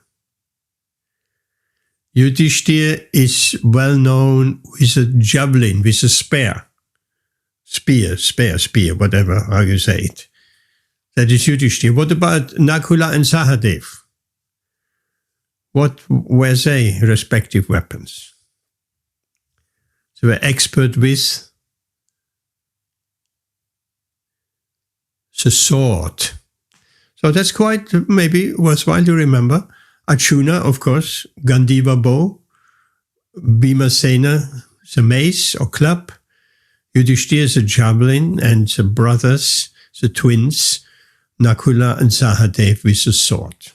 Yudhishthira is well known with a javelin, with a spear. Spear, whatever, how you say it. That is Yudhishthira. What about Nakula and Sahadev? What were they respective weapons? They were expert with the sword. So that's quite maybe worthwhile to remember. Arjuna, of course, Gandiva bow, Bhimasena, the mace or club, Yudhishthira, the javelin, and the brothers, the twins, Nakula and Sahadev with the sword.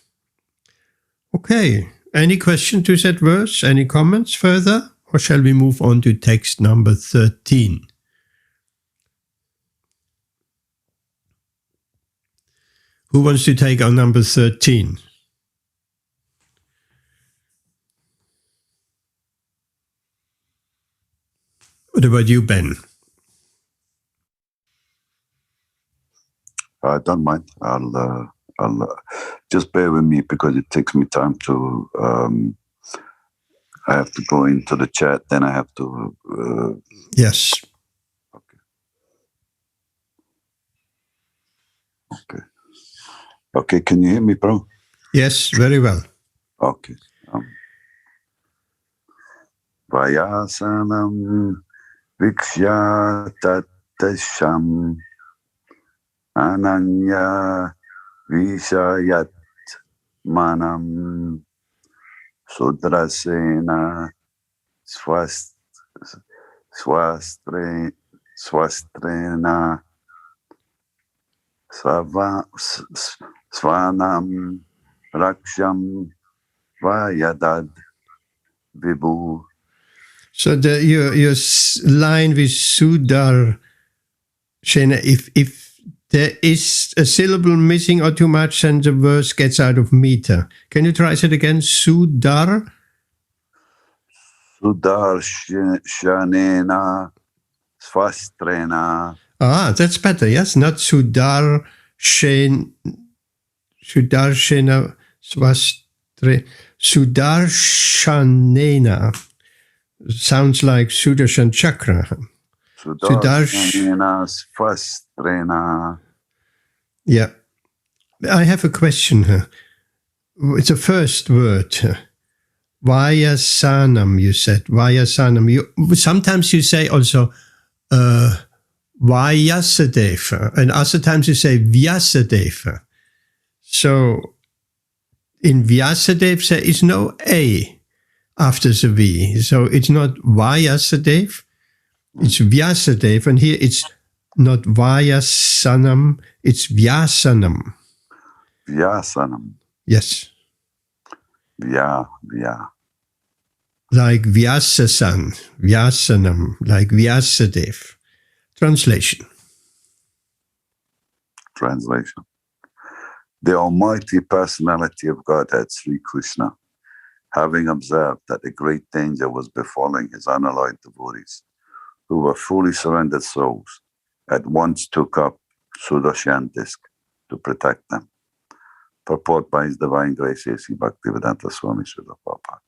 Okay, any question to that verse? Any comments further? Or shall we move on to text number 13? Who wants to take on number 13? What about you, Ben? I don't mind. I'll just bear with me because it takes me time to. I have to go into the chat. Then I have to. Yes. Okay. Can you hear me, bro? Yes, very well. Okay. Vayasanam Vikshya Tatasham Ananya Vishayat Manam Sudrasena Swastrena Svanam Raksham Vayadad Vibhu. So your line with Sudar, Shena, if there is a syllable missing or too much, then the verse gets out of meter. Can you try it again? Sudar? Sudar Shanena Svastrena. Ah, that's better, yes? Not Sudar Shena Swastre. Sudar Shanena. Sounds like Sudarshan Chakra. Sudarshanena Svastrena. Yeah. I have a question here. It's the first word. Vayasanam, you said. Vayasanam. Sometimes you say also Vyasadeva, and other times you say Vyasadeva. So in Vyasadeva there is no A after the V. So it's not Vyasadeva, it's Vyasadeva, and here it's not Vayasanam, it's Vyasanam. Vyasanam. Yes. Vya. Like Vyasasan, Vyasanam, like Vyasadeva. Translation. The Almighty Personality of Godhead, Sri Krishna, having observed that a great danger was befalling his unalloyed devotees, who were fully surrendered souls, at once took up Sudarshan disc to protect them. Purport by His Divine Grace, A.C. Bhaktivedanta Swami Srila Prabhupada.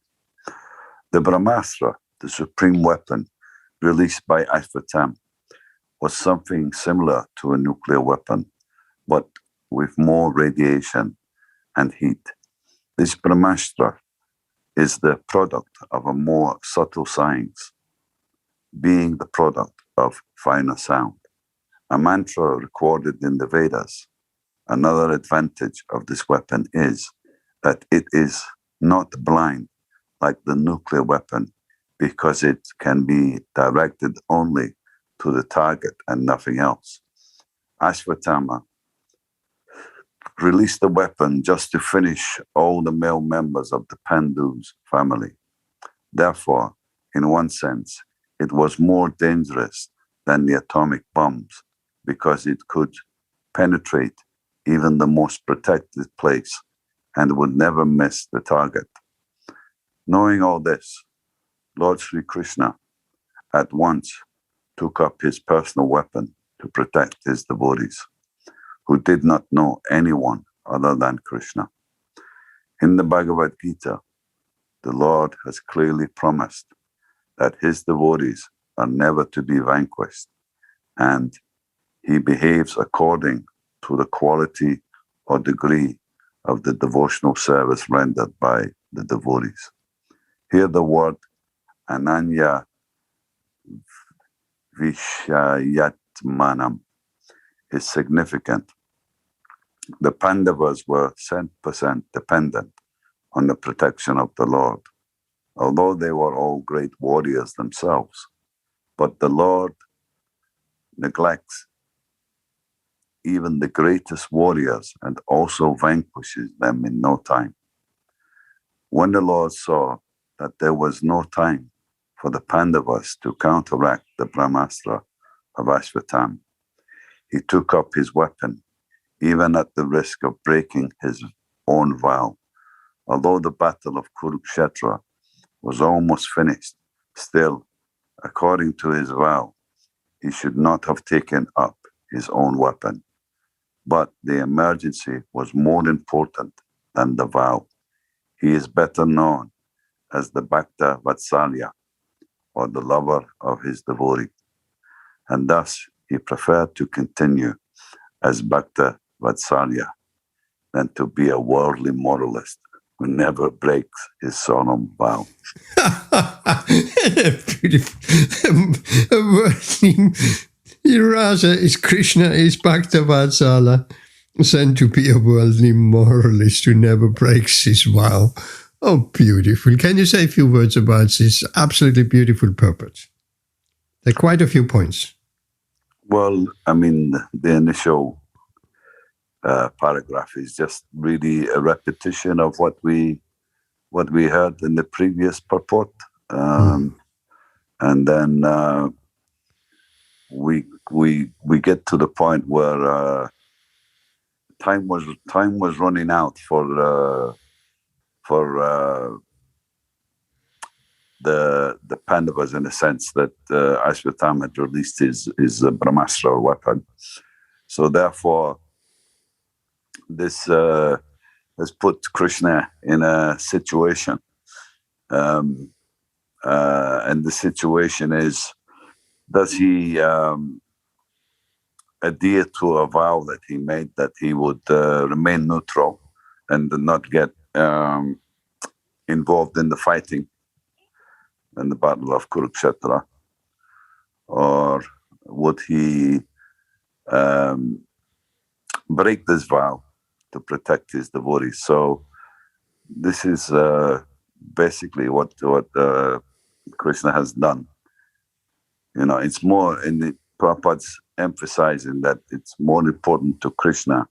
The Brahmastra, the supreme weapon released by Ashvatam, was something similar to a nuclear weapon, but with more radiation and heat. This Brahmastra is the product of a more subtle science, being the product of finer sound. A mantra recorded in the Vedas. Another advantage of this weapon is that it is not blind like the nuclear weapon, because it can be directed only to the target and nothing else. Ashvatthama released the weapon just to finish all the male members of the Pandu's family. Therefore, in one sense, it was more dangerous than the atomic bombs, because it could penetrate even the most protected place and would never miss the target. Knowing all this, Lord Sri Krishna at once took up his personal weapon to protect his devotees, who did not know anyone other than Krishna. In the Bhagavad Gita, the Lord has clearly promised that his devotees are never to be vanquished, and he behaves according to the quality or degree of the devotional service rendered by the devotees. Here the word Ananya Vishayatmanam is significant. The Pandavas were 100% dependent on the protection of the Lord, although they were all great warriors themselves. But the Lord neglects even the greatest warriors and also vanquishes them in no time. When the Lord saw that there was no time for the Pandavas to counteract the Brahmastra of Ashvatam, he took up his weapon, even at the risk of breaking his own vow. Although the battle of Kurukshetra was almost finished, still, according to his vow, he should not have taken up his own weapon. But the emergency was more important than the vow. He is better known as the Bhakta Vatsalya, or the lover of his devotee. And thus he preferred to continue as Bhakta Vatsalya than to be a worldly moralist who never breaks his solemn vow. Beautiful. Rasa is Krishna, is Bhakta Vatsala, sent to be a worldly moralist who never breaks his vow. Oh, beautiful. Can you say a few words about this absolutely beautiful purport? There are quite a few points. Well, I mean, the initial paragraph is just really a repetition of what we heard in the previous purport, and then we get to the point where time was running out for the Pandavas, in the sense that Ashvathama had released his Brahmastra weapon. So therefore, this has put Krishna in a situation, and the situation is: does he adhere to a vow that he made that he would remain neutral and not get involved in the fighting in the battle of Kurukshetra, or would he break this vow to protect his devotees? So this is basically what Krishna has done. You know, it's more in the Prabhupada's emphasizing that it's more important to Krishna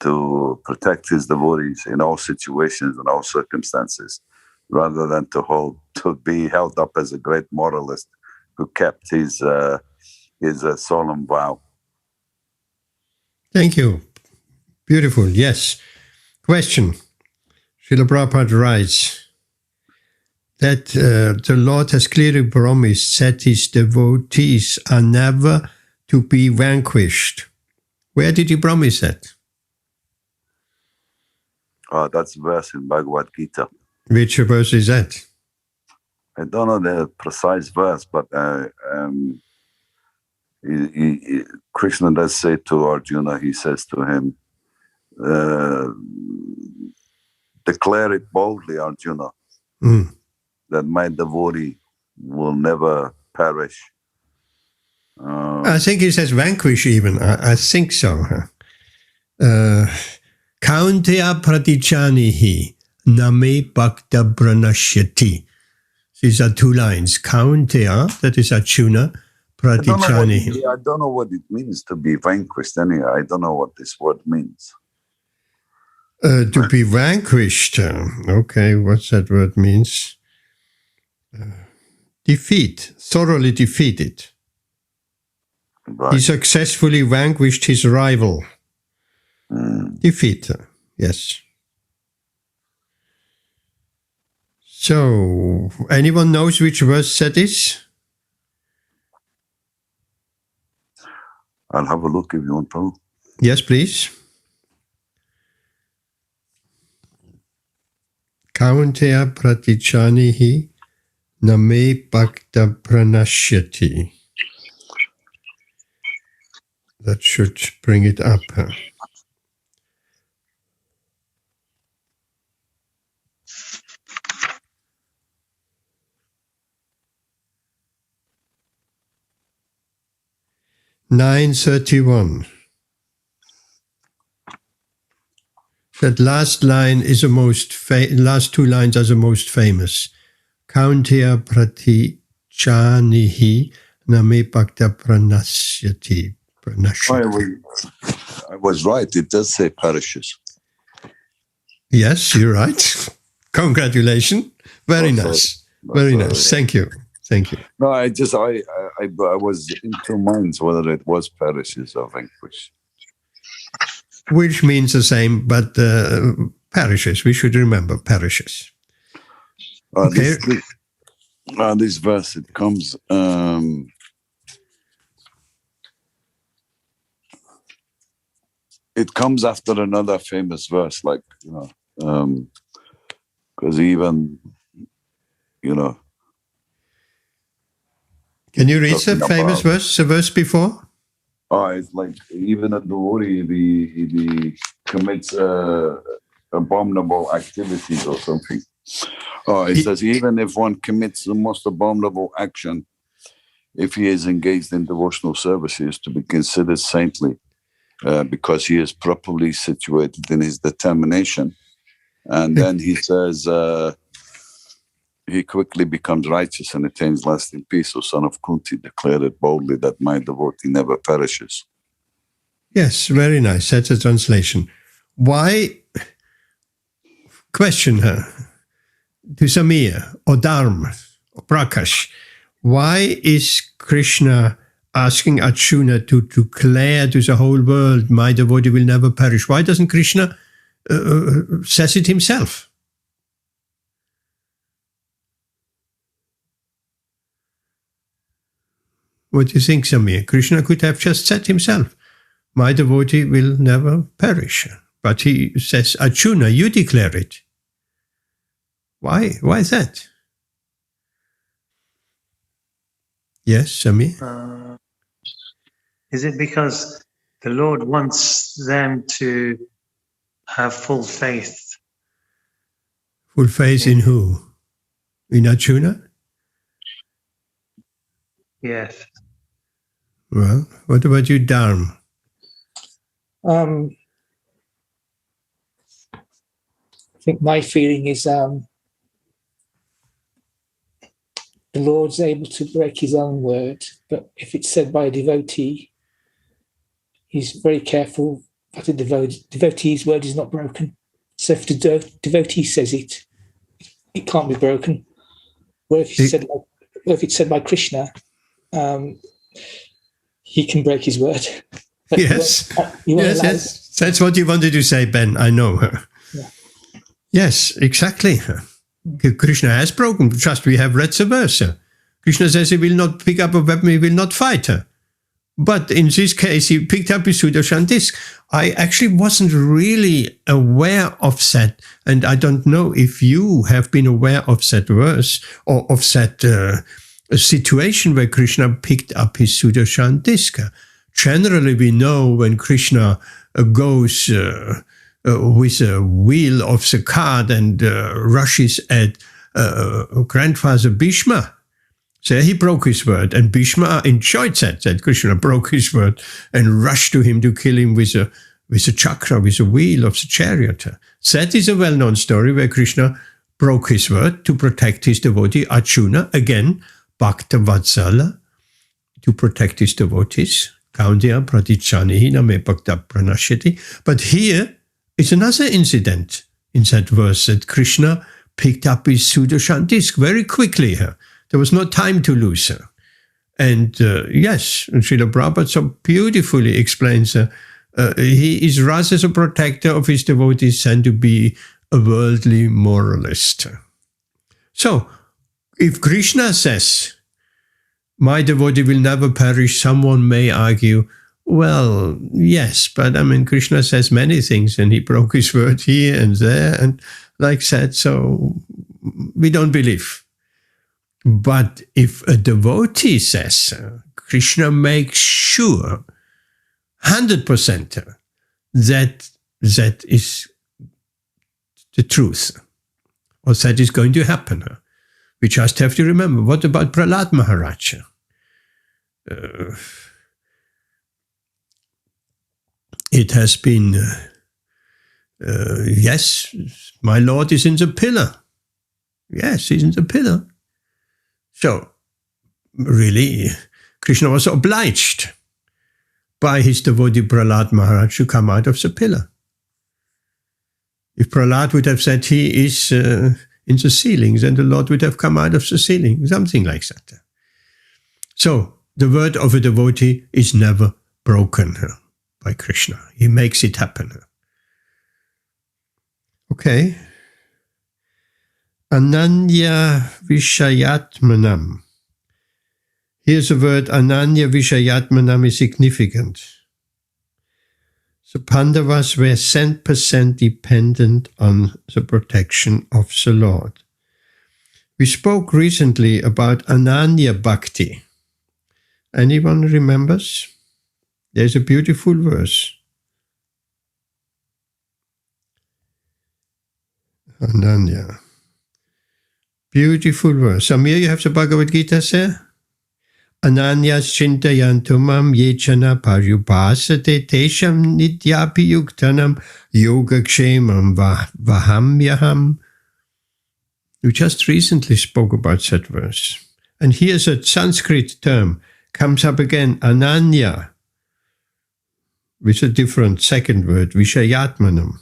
to protect his devotees in all situations and all circumstances, rather than to be held up as a great moralist who kept his solemn vow. Thank you. Beautiful. Yes. Question. Srila Prabhupada writes that the Lord has clearly promised that his devotees are never to be vanquished. Where did he promise that? That's a verse in Bhagavad Gita. Which verse is that? I don't know the precise verse, but Krishna does say to Arjuna, he says to him, declare it boldly, Arjuna, that my devotee will never perish. I think he says vanquish even. I think so. Kaunteya pratichanihi name bhakta pranashyati. These are 2 lines. Kaunteya, that is Arjuna, pratichanihi. I don't know what it means to be vanquished anyway. I don't know what this word means. To be vanquished. Okay, what's that word means? Defeat, thoroughly defeated. Right. He successfully vanquished his rival. Defeat, yes. So, anyone knows which verse that is? I'll have a look if you want, Prabhu. Yes, please. Kaunteya pratichanihi name bhakta pranashyati. That should bring it up. 931. That last line is the most last 2 lines are the most famous. Kaunteya pratichanihi name bhakta pranasyati. I was right. It does say perishes. Yes, you're right. Congratulations. Very nice. Very nice. Thank you. Thank you. No, I was in 2 minds whether it was perishes or vanquish. Which means the same, but parishes. We should remember parishes. Okay. This verse, it comes. It comes after another famous verse, like because even Can you read the famous verse? The verse before? It's like even a devotee, he commits abominable activities or something. It says even if one commits the most abominable action, if he is engaged in devotional service, he is to be considered saintly because he is properly situated in his determination. And then he says he quickly becomes righteous and attains lasting peace. So son of Kunti declared it boldly that my devotee never perishes. Yes, very nice. That's a translation. Why? Question her to Samir or Dharma or Prakash. Why is Krishna asking Arjuna to declare to the whole world, my devotee will never perish? Why doesn't Krishna says it himself? What do you think, Samir? Krishna could have just said himself, my devotee will never perish. But he says, Arjuna, you declare it. Why? Why is that? Yes, Samir? Is it because the Lord wants them to have full faith? Full faith in who? In Arjuna? Yes. Well, what about you, Dharma? I think my feeling is the Lord's able to break his own word, but if it's said by a devotee, he's very careful that the devotee's word is not broken. So if the devotee says it, it can't be broken. Where if it's said by Krishna, he can break his word. But Yes. Yes. That's what you wanted to say, Ben. I know. Yeah. Yes, exactly. Krishna has broken. Just we have read the verse. Krishna says he will not pick up a weapon, he will not fight. But in this case, he picked up his Sudarshan disc. I actually wasn't really aware of that. And I don't know if you have been aware of that verse or of that situation where Krishna picked up his Sudarshan disc. Generally, we know when Krishna goes with a wheel of the cart and rushes at grandfather Bhishma. So he broke his word, and Bhishma enjoyed that Krishna broke his word and rushed to him to kill him with a chakra, with a wheel of the chariot. That is a well-known story where Krishna broke his word to protect his devotee Arjuna, again, Bhakta Vatsala, to protect his devotees. Kaundya pratichanihina me bhakta pranashyati. But here is another incident in that verse that Krishna picked up his Sudarshan disc very quickly here. There was no time to lose. And yes, Srila Prabhupada so beautifully explains he is rather a protector of his devotees than to be a worldly moralist. So, if Krishna says, my devotee will never perish, someone may argue, well, yes, but I mean, Krishna says many things and he broke his word here and there and like that, so we don't believe. But if a devotee says, Krishna makes sure 100% that is the truth, or that is going to happen. We just have to remember, what about Prahlad Maharaj? It has been, yes, my Lord is in the pillar. Yes, he's in the pillar. So, really, Krishna was obliged by his devotee Prahlad Maharaj to come out of the pillar. If Prahlad would have said he is in the ceiling, then the Lord would have come out of the ceiling, something like that. So, the word of a devotee is never broken by Krishna. He makes it happen. Okay. Ananya Vishayatmanam. Here's the word Ananya Vishayatmanam is significant. The Pandavas were 100% dependent on the protection of the Lord. We spoke recently about Ananya Bhakti. Anyone remembers? There's a beautiful verse. Ananya. Beautiful verse. Samir, you have the Bhagavad Gita, sir? Ananyas chintayantumam yechana paryupasate tesham nityapi yuktanam yogakshemam vahamyaham. We just recently spoke about that verse. And here's a Sanskrit term, comes up again, ananya, with a different second word, vishayatmanam.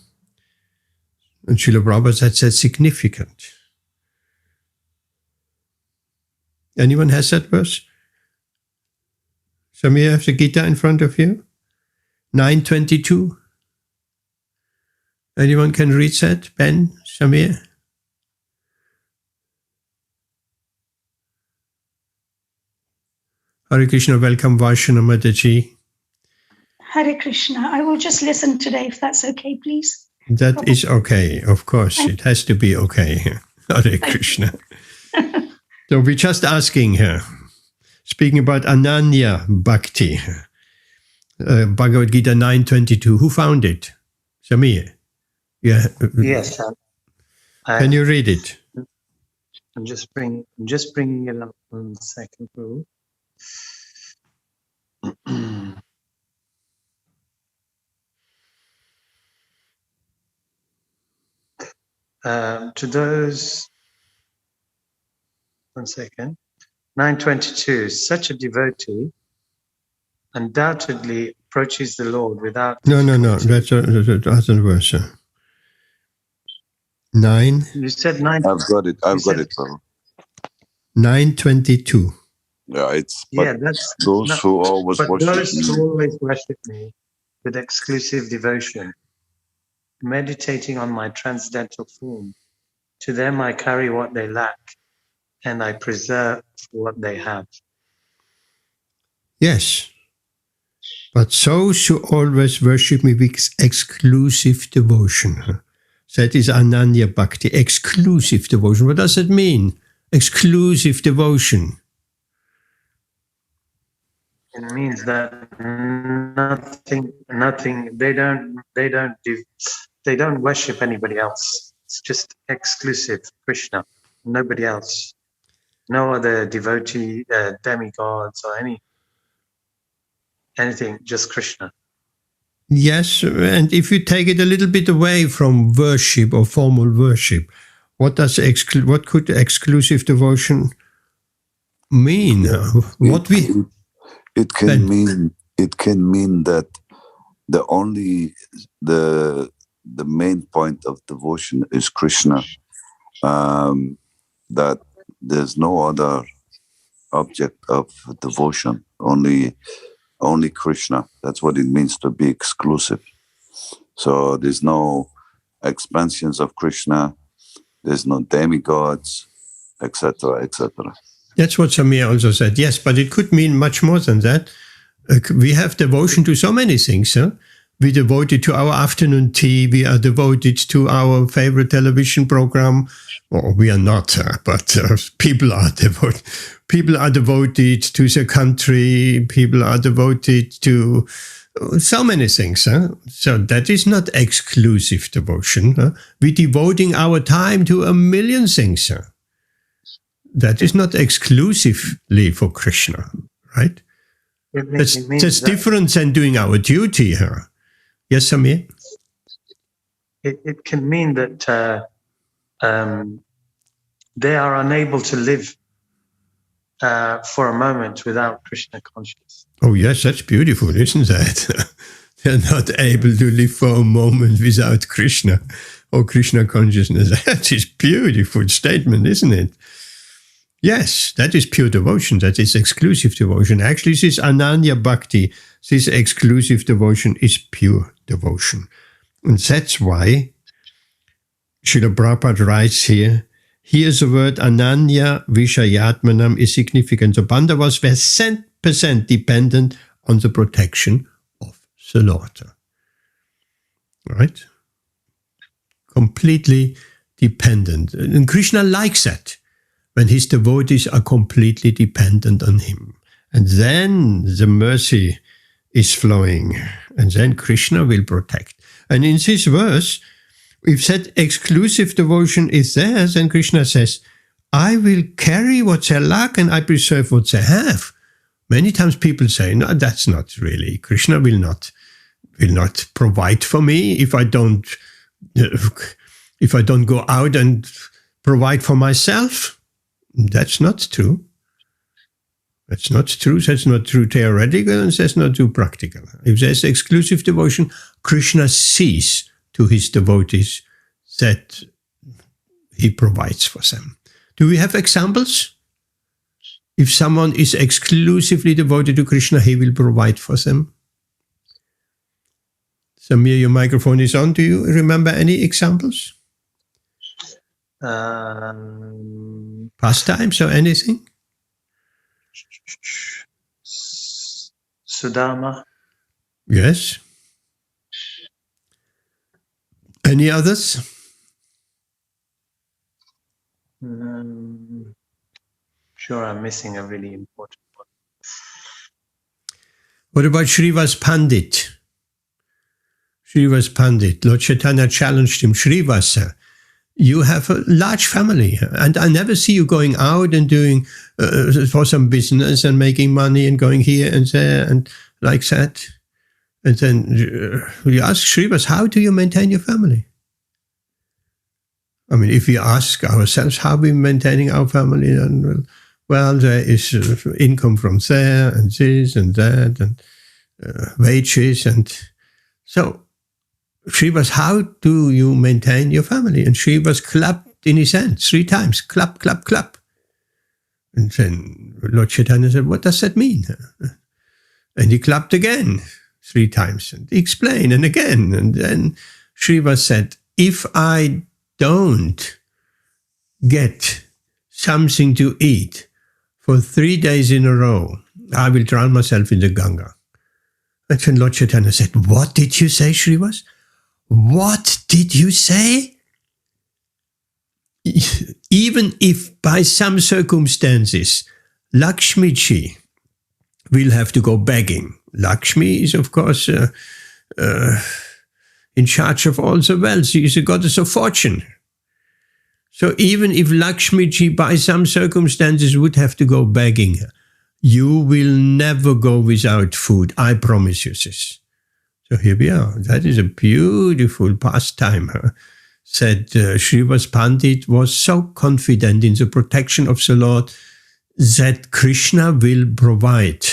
And Srila Prabhupada said that's significant. Anyone has that verse? Some of you have the Gita in front of you? 9:22. Anyone can read that? Ben, Samir? Hare Krishna, welcome Varshana Mataji. Hare Krishna. I will just listen today, if that's okay, please. That is okay, of course. It has to be okay. Hare Krishna. So we're just asking her, speaking about Ananya Bhakti, Bhagavad Gita 9:22. Who found it? Samir? Yeah. Yes. Can you read it? I'm just bringing it up 1 second, Prabhu. To those, 1 second, 9:22. Such a devotee undoubtedly approaches the Lord without. No. That's a verse. 9. You said 9. I've got it, bro. 9:22. Yeah, it's that's those who always but worship those me. who always worship me with exclusive devotion, meditating on my transcendental form. To them I carry what they lack, and I preserve what they have. Yes. but those who always worship me with exclusive devotion. That is Ananya Bhakti, exclusive devotion. What does that mean? Exclusive devotion. It means that nothing. They don't worship anybody else. It's just exclusive Krishna, nobody else, no other devotee, demigods, or anything. Just Krishna. Yes, and if you take it a little bit away from worship or formal worship, what could exclusive devotion mean? It can mean that the main point of devotion is Krishna. That there's no other object of devotion, only Krishna. That's what it means to be exclusive. So there's no expansions of Krishna, there's no demigods, etc., etc. That's what Samir also said. Yes, but it could mean much more than that. We have devotion to so many things. Huh? We devoted to our afternoon tea. We are devoted to our favorite television program. Well, we are not, but people are devoted. People are devoted to the country. People are devoted to so many things. Huh? So that is not exclusive devotion. Huh? We're devoting our time to a million things. Huh? That is not exclusively for Krishna, right? That's different than doing our duty here. Yes, Samir? It can mean that they are unable to live for a moment without Krishna consciousness. Oh, yes, that's beautiful, isn't that? They're not able to live for a moment without Krishna or Krishna consciousness. That is a beautiful statement, isn't it? Yes, that is pure devotion. That is exclusive devotion. Actually, this Ananya Bhakti, this exclusive devotion is pure devotion. And that's why Srila Prabhupada writes here's the word Ananya Vishayatmanam is significant. The Pandavas were 100% dependent on the protection of the Lord. Right? Completely dependent. And Krishna likes that, when his devotees are completely dependent on him. And then the mercy is flowing, and then Krishna will protect. And in this verse, if that exclusive devotion is there, then Krishna says, I will carry what they lack and I preserve what they have. Many times people say, no, that's not really. Krishna will not provide for me if I don't go out and provide for myself. That's not true. That's not true. That's not true theoretical, and that's not true practical. If there's exclusive devotion, Krishna sees to his devotees that he provides for them. Do we have examples? If someone is exclusively devoted to Krishna, he will provide for them. Samir, your microphone is on. Do you remember any examples? Pastimes or anything? Sudama. Yes. Any others? Sure, I'm missing a really important one. What about Srivas Pandit? Srivas Pandit. Lord Chaitanya challenged him, Srivas, you have a large family, and I never see you going out and doing for some business and making money and going here and there and like that. And then we ask Srivas, how do you maintain your family? I mean, if we ask ourselves how we're maintaining our family, then, well, there is income from there and this and that and wages. And so Srivas, how do you maintain your family? And Srivas clapped in his hand 3 times. Clap, clap, clap. And then Lord Chaitanya said, what does that mean? And he clapped again 3 times. And he explained, and again. And then Srivas said, if I don't get something to eat for 3 days in a row, I will drown myself in the Ganga. And then Lord Chaitanya said, "What did you say, Srivas? What did you say?" Even if by some circumstances Lakshmi-ji will have to go begging. Lakshmi is, of course, in charge of all the wealth. She is a goddess of fortune. So even if Lakshmi-ji by some circumstances would have to go begging, you will never go without food. I promise you this. So here we are. That is a beautiful pastime. Said Srivas Pandit was so confident in the protection of the Lord that Krishna will provide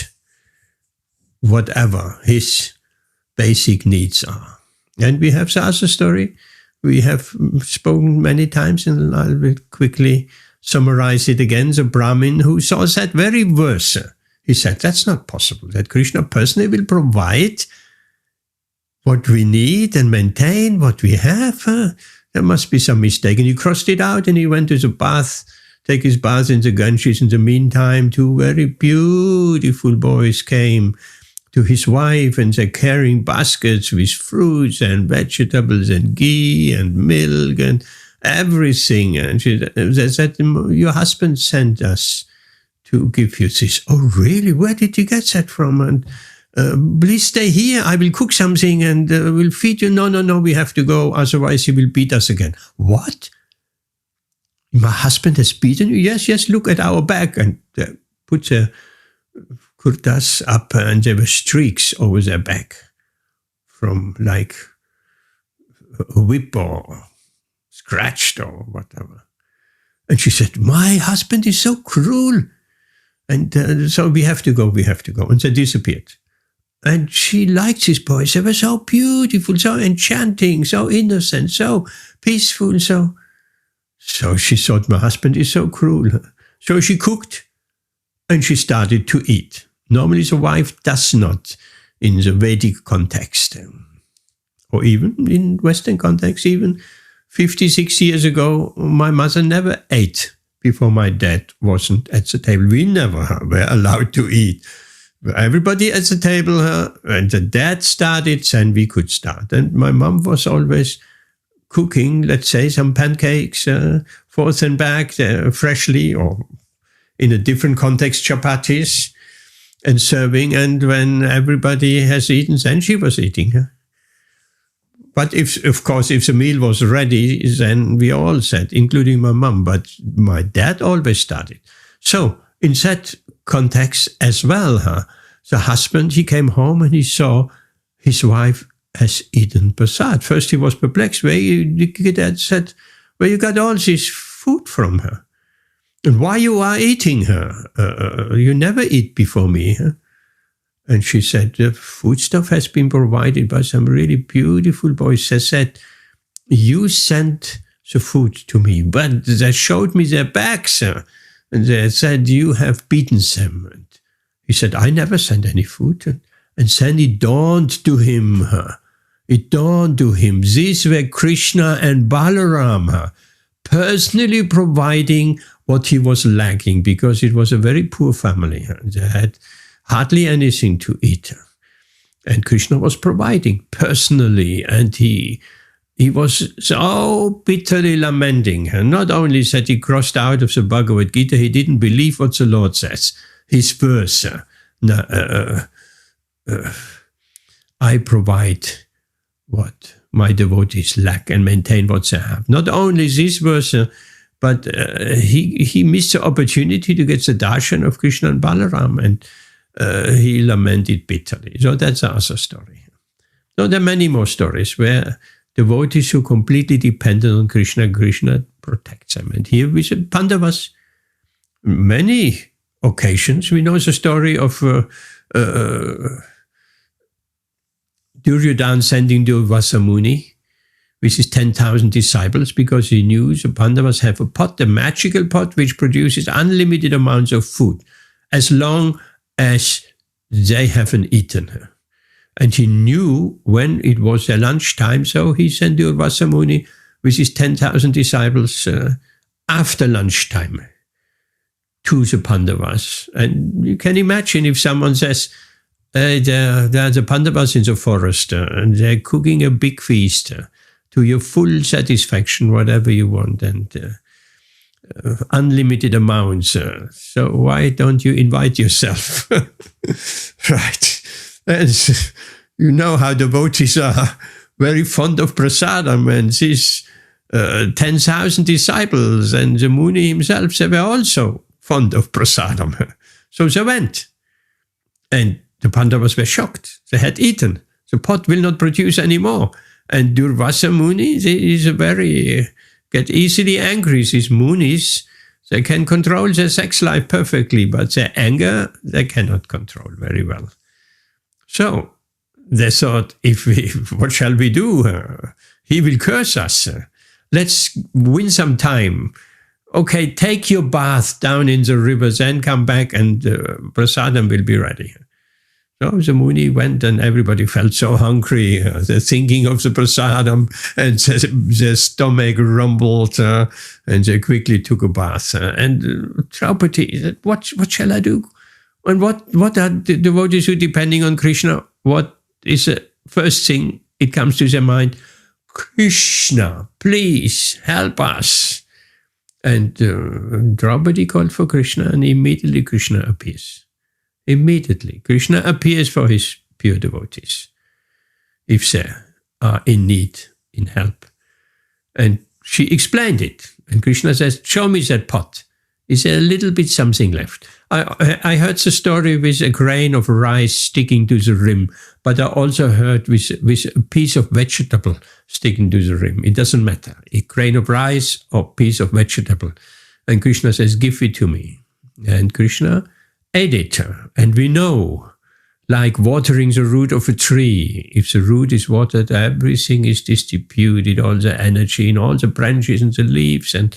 whatever his basic needs are. And we have the other story. We have spoken many times, and I will quickly summarize it again. The Brahmin who saw that very verse, he said, that's not possible, that Krishna personally will provide what we need and maintain what we have. There must be some mistake. And he crossed it out and he went to the bath, take his bath in the Ganges. In the meantime, two very beautiful boys came to his wife, and they're carrying baskets with fruits and vegetables and ghee and milk and everything. And they said, your husband sent us to give you this. Oh, really? Where did you get that from? And please stay here. I will cook something and we'll feed you. No, we have to go. Otherwise, he will beat us again. What? My husband has beaten you? Yes, look at our back. And put the kurtas up, and there were streaks over their back from like a whip or scratched or whatever. And she said, my husband is so cruel. And so we have to go. And they disappeared. And she liked these boys. They were so beautiful, so enchanting, so innocent, so peaceful. So she thought, my husband is so cruel. So she cooked and she started to eat. Normally the wife does not in the Vedic context, or even in Western context. Even 56 years ago, my mother never ate before my dad wasn't at the table. We never were allowed to eat. Everybody at the table, and the dad started, then we could start. And my mom was always cooking, let's say, some pancakes, forth and back, freshly, or in a different context, chapatis, and serving. And when everybody has eaten, then she was eating. But if the meal was ready, then we all said, including my mom, but my dad always started. So in that context as well, the husband, he came home and he saw his wife has eaten prasad. First he was perplexed. The dad said, where you got all this food from her? And why you are eating her? You never eat before me. And she said, the foodstuff has been provided by some really beautiful boys. They said, you sent the food to me, but they showed me their backs. And they said, you have beaten them. And he said, I never sent any food. And then it dawned to him. These were Krishna and Balaram personally providing what he was lacking, because it was a very poor family. They had hardly anything to eat. And Krishna was providing personally, and he was so bitterly lamenting. And not only that he crossed out of the Bhagavad Gita, he didn't believe what the Lord says. His verse, I provide what my devotees lack and maintain what they have. Not only this verse, but he missed the opportunity to get the darshan of Krishna and Balaram, and he lamented bitterly. So that's the other story. So there are many more stories where devotees who completely dependent on Krishna protects them. And here with the Pandavas, many occasions, we know the story of Duryodhana sending Durvasa Muni with his 10,000 disciples, because he knew the Pandavas have a pot, a magical pot, which produces unlimited amounts of food as long as they haven't eaten. And he knew when it was their lunchtime, so he sent Durvasa Muni with his 10,000 disciples after lunchtime to the Pandavas. And you can imagine if someone says, There's the Pandavas in the forest, and they're cooking a big feast to your full satisfaction, whatever you want, and unlimited amounts. So why don't you invite yourself? Right. And you know how devotees are very fond of prasadam, and these 10,000 disciples and the Muni himself, they were also fond of prasadam. So they went. And the Pandavas were shocked. They had eaten. The pot will not produce anymore. And Durvasa Muni is get easily angry. These Munis, they can control their sex life perfectly, but their anger, they cannot control very well. So they thought, what shall we do? He will curse us. Let's win some time. Okay, take your bath down in the river, then come back and prasadam will be ready. So the Muni went and everybody felt so hungry. They're thinking of the prasadam and their stomach rumbled and they quickly took a bath. And Draupadi said, what shall I do? And what are the devotees who depending on Krishna? What is the first thing it comes to their mind? Krishna, please help us. And Draupadi called for Krishna, and immediately Krishna appears. Immediately, Krishna appears for his pure devotees, if they are in need, in help. And she explained it. And Krishna says, show me that pot. Is there a little bit something left? I heard the story with a grain of rice sticking to the rim, but I also heard with a piece of vegetable sticking to the rim. It doesn't matter, a grain of rice or piece of vegetable. And Krishna says, give it to me. And Krishna ate it. And we know, like watering the root of a tree, if the root is watered, everything is distributed, all the energy in all the branches and the leaves and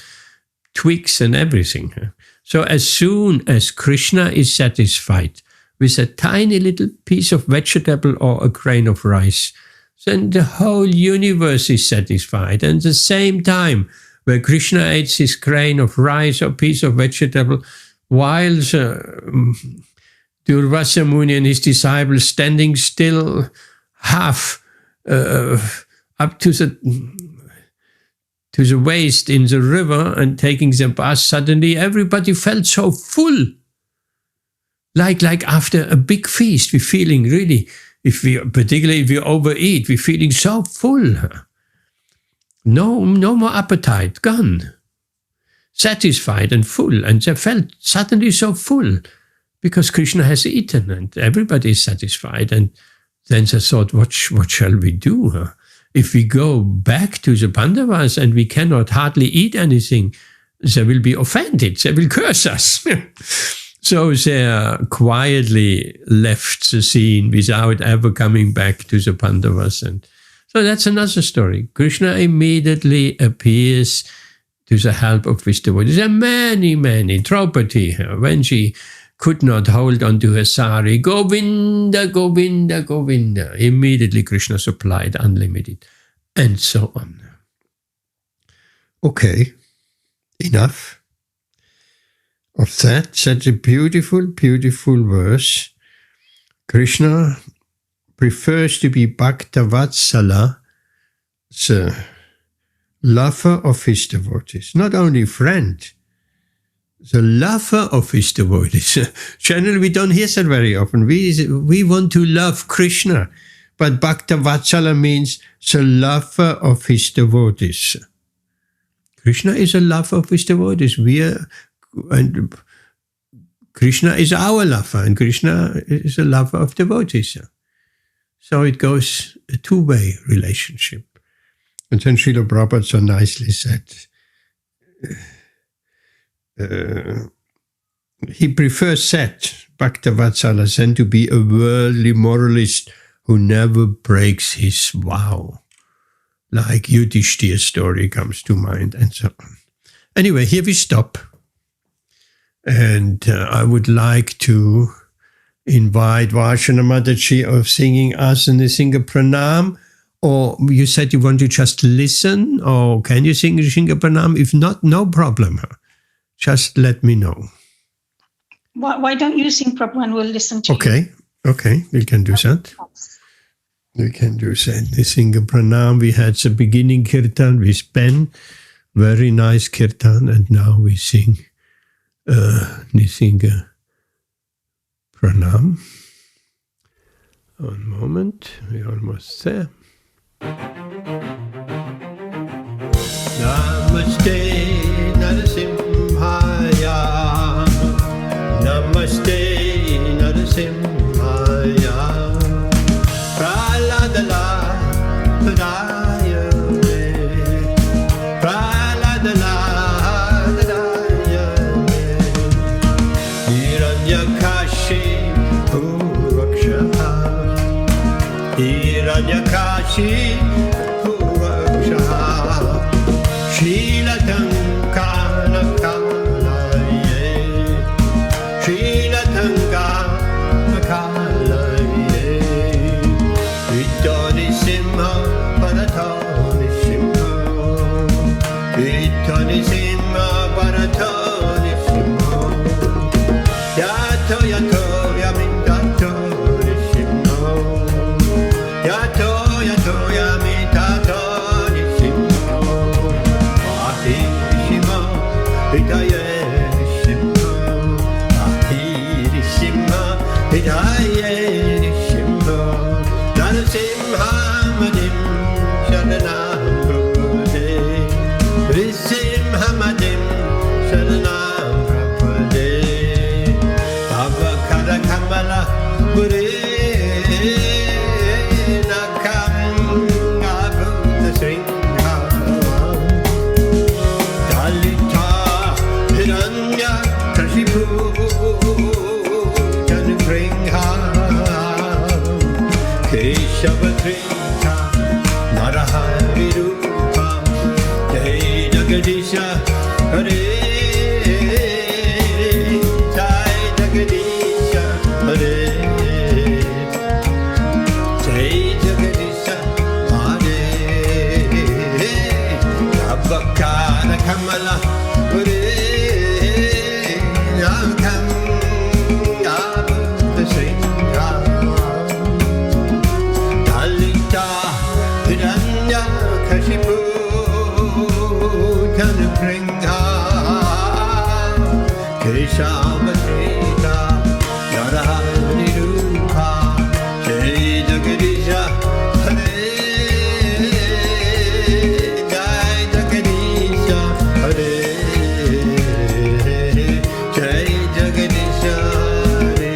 twigs and everything. So as soon as Krishna is satisfied with a tiny little piece of vegetable or a grain of rice, then the whole universe is satisfied. And at the same time, where Krishna ate his grain of rice or piece of vegetable, while Durvasa Muni and his disciples standing still half up to the waist in the river and taking the bath, suddenly everybody felt so full. Like after a big feast, we're feeling really, particularly if we overeat, we're feeling so full. No more appetite, gone. Satisfied and full. And they felt suddenly so full because Krishna has eaten and everybody is satisfied. And then they thought, what shall we do? If we go back to the Pandavas and we cannot hardly eat anything, they will be offended. They will curse us. So they quietly left the scene without ever coming back to the Pandavas. And so that's another story. Krishna immediately appears to the help of his devotees. There are many. Draupadi, when she could not hold on to her sari, Govinda, Govinda, Govinda. Immediately Krishna supplied unlimited, and so on. Okay, enough of that. Such a beautiful, beautiful verse. Krishna prefers to be Bhaktavatsala, the lover of his devotees. Not only friend, the lover of his devotees. Generally, we don't hear that very often. We want to love Krishna, but Bhaktavatsala means the lover of his devotees. Krishna is a lover of his devotees. And Krishna is our lover, and Krishna is a lover of devotees. So it goes a two-way relationship. And then Srila Prabhupada so nicely said, he prefers that, Bhaktavatsala, than to be a worldly moralist who never breaks his vow. Like Yudhishthir's story comes to mind, and so on. Anyway, here we stop. And I would like to invite Vashana Mataji of singing us in the Singha Pranam. Or you said you want to just listen, or can you sing Singha Pranam? If not, no problem. Just let me know. Why don't you sing Prabhu and we'll listen to you? Okay. Okay, we can do that. We can do that. We sing a pranam. We had the beginning kirtan with Ben, very nice kirtan, and now we sing a pranam. One moment, we're almost there. Namaste Narasimhaya, Namaste Narasimhaya, Praladala Padayame, Praladala Padayame, Hiranyakashi Purakshaha, Hiranyakashi Purakshaha, Śrīla-taṅkā-nakālaye, Śrīla-taṅkā-nakālaye, Ittani-simha paratani-simha, Ittani-simha paratani-simha, Yato-yato yamitato-ni-simha, Yato-yato yamitato-ni-simha, Hidayeh-shimha, Ahiri-shimha, Hidayeh-shimha, Narasimha-madim, Sharanam Prabhupada, Narasimha-madim, Sharanam Prabhupada, Avakara-kamala, Nakam, Abhuta-sringha, Hiranya-kashipu Janupringha, Keshavatrinka Narahavirupa, Jai Jagadisha Hare, Jai Jagadisha Hare, Jai Jagadisha Hare, Avakara Kamala Hare, Keshavatrinka Naraharirupa, Jai Jagadisha Hare, Jai Jagadisha Hare, Jai Jagadisha Hare,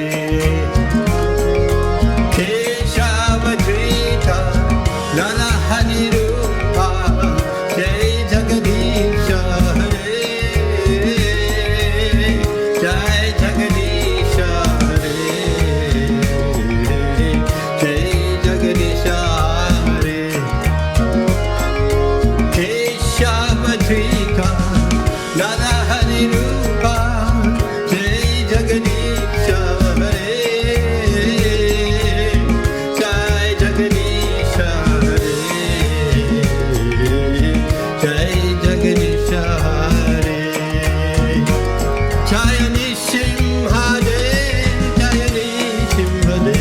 Keshavatrinka Naraharirupa, Jai Jagadisha Hare, Jai Jagadisha Hare, Jai Jagadisha Hare, Keshavatrinka Naraharirupa, Jai Jagadisha Hare, Jai Jagadisha Hare, Jai Jagadisha Hare, Jaya Nishimhade, Jaya Nishimhade,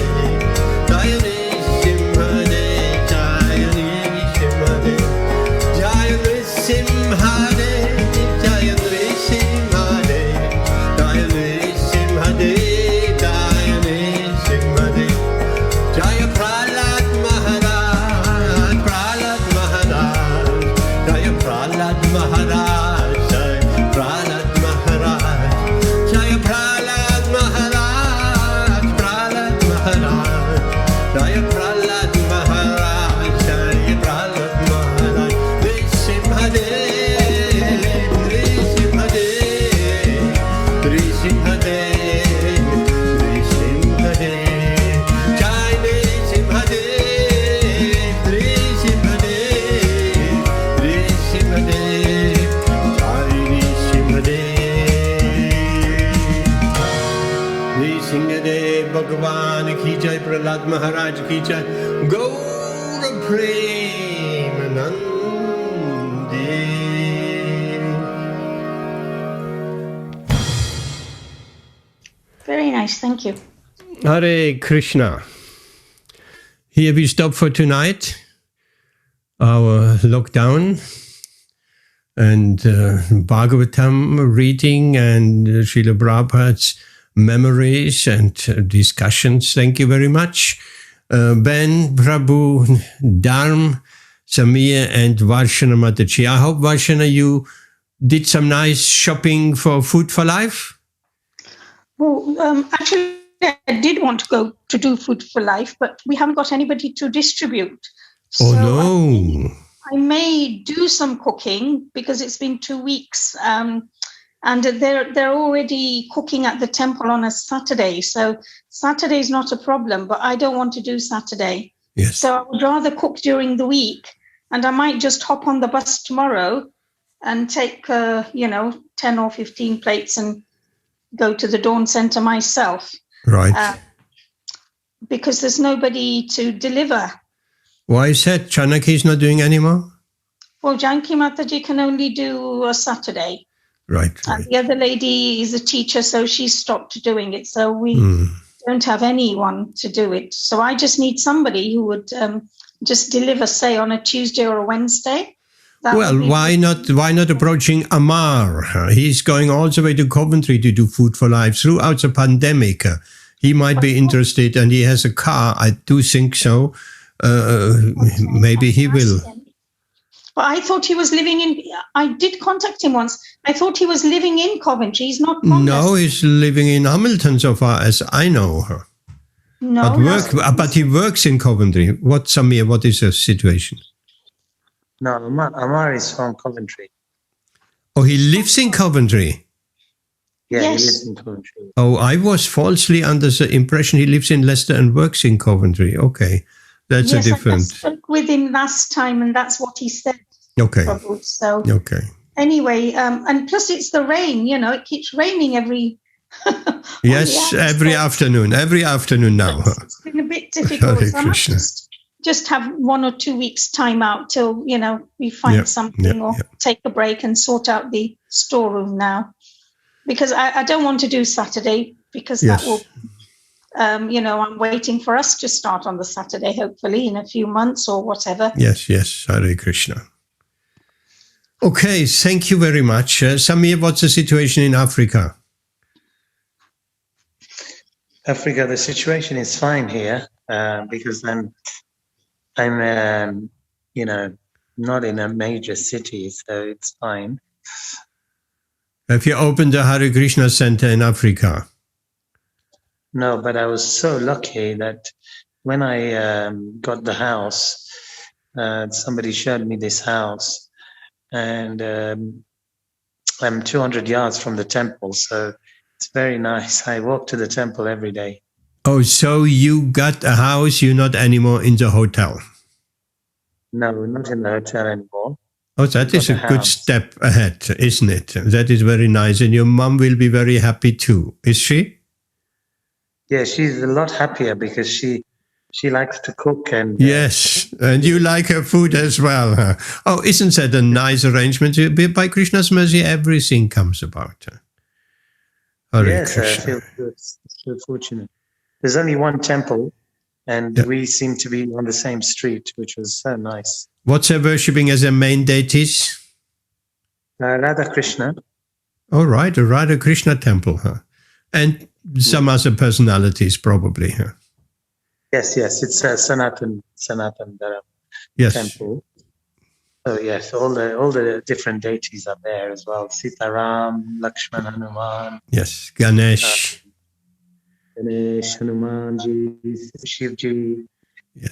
Jaya Nishimhade, Jaya Nishimhade, Jaya Nishimhade, Jaya Nishimhade, Jaya Nishimhade, Jaya Nishimhade, Jaya Prahlad Maharaj, Prahlad Maharaj, Jaya Prahlad Maharaj, Jaya Prahlad Maharaj, Jaya Prahlad Maharaj, Prahlad Maharaj, Jaya Prahlad Maharaj, Jaya Prahlad Maharaj, Nrisimhade, Nrisimhade, Nrisimhade, Nrisimhade, Jai Nrisimhade, Nrisimhade, Nrisimhade, Jai Nrisimhade, Nrisimhade, Bhagavan ki jai, Prahlad Maharaj ki jai, Gaura Premanande. Very nice, thank you. Hare Krishna. Here we stop for tonight, our lockdown and Bhagavatam reading and Srila Prabhupada's memories and discussions. Thank you very much. Ben, Prabhu, Dharm, Samir and Varshana Mataji. I hope, Varshana, you did some nice shopping for Food for Life? Well, actually, I did want to go to do Food for Life, but we haven't got anybody to distribute. Oh, no. I may do some cooking because it's been 2 weeks. And they're already cooking at the temple on a Saturday. So Saturday is not a problem, but I don't want to do Saturday. Yes. So I would rather cook during the week. And I might just hop on the bus tomorrow and take, 10 or 15 plates and go to the Dawn Center myself. Right. Because there's nobody to deliver. Why is that? Chanaki is not doing anymore? Well, Janki Mataji can only do a Saturday. Right. And the other lady is a teacher, so she's stopped doing it. So we don't have anyone to do it. So I just need somebody who would just deliver, say, on a Tuesday or a Wednesday. Well, why not approaching Amar? He's going all the way to Coventry to do Food for Life throughout the pandemic. He might be interested, and he has a car. I do think so. Maybe he will. But I thought he was living in. I did contact him once. I thought he was living in Coventry. He's not. No, he's living in Hamilton, so far as I know. No, but he works in Coventry. What, Samir? What is the situation? No, Amar is from Coventry. Oh, he lives in Coventry. Yeah, Yes. he lives in Coventry. Oh, I was falsely under the impression he lives in Leicester and works in Coventry. Okay, that's a different. I spoke with him last time, and that's what he said. Okay. Probably. So Okay. anyway, and plus it's the rain. It keeps raining every. Yes, every afternoon now. It's been a bit difficult. Hare So I might Krishna. just have 1 or 2 weeks time out till we find something or take a break and sort out the storeroom now, because I don't want to do Saturday because that will I'm waiting for us to start on the Saturday, hopefully in a few months or whatever. Yes, Hare Krishna. Okay, thank you very much. Samir, what's the situation in Africa? Africa, the situation is fine here because I'm not in a major city, so it's fine. Have you opened the Hare Krishna Center in Africa? No, but I was so lucky that when I got the house, somebody showed me this house, and I'm 200 yards from the temple, so it's very nice. I walk to the temple every day. Oh, so you got a house, you're not anymore in the hotel. No, we're not in the hotel anymore. Oh, that is a good house. step ahead, isn't it? That is very nice. And your mom will be very happy too, is she? Yeah, she's a lot happier because she likes to cook and Yes, and you like her food as well. Huh? Oh, isn't that a nice arrangement? By Krishna's mercy, everything comes about. Hare yes, I Krishna. feel fortunate. There's only one temple, and we seem to be on the same street, which was so nice. What's her worshipping as her main deities? Radha Krishna. All right, a Radha Krishna temple, huh? And some other personalities, probably. Huh? Yes, it's a Sanatan Dharam Yes. temple. So yes, all the different deities are there as well. Sitaram, Lakshman, Hanuman. Yes, Ganesh. Ganesh, Hanumanji, Shivji.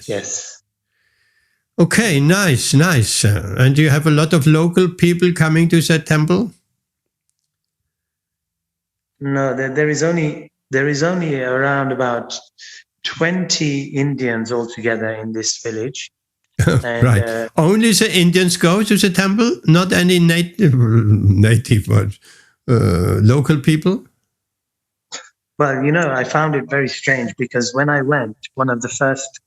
Yes. Okay, nice. And do you have a lot of local people coming to that temple? No, there is only around about 20 Indians altogether in this village. And, Right. Only the Indians go to the temple, not any native local people? Well, I found it very strange because when I went, one of the first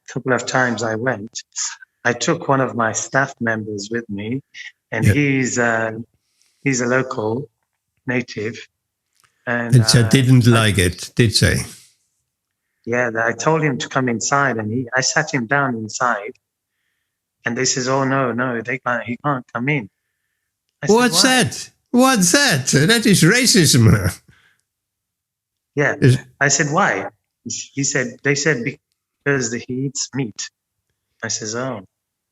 couple of times I went, I took one of my staff members with me, and he's a local native. And they didn't like it, did they? Yeah, I told him to come inside, and I sat him down inside, and they says, "Oh no, he can't come in." I said, What's "Why?" that? What's that? That is racism. Yeah, I said, "Why?" They said because he eats meat. I says, "Oh,"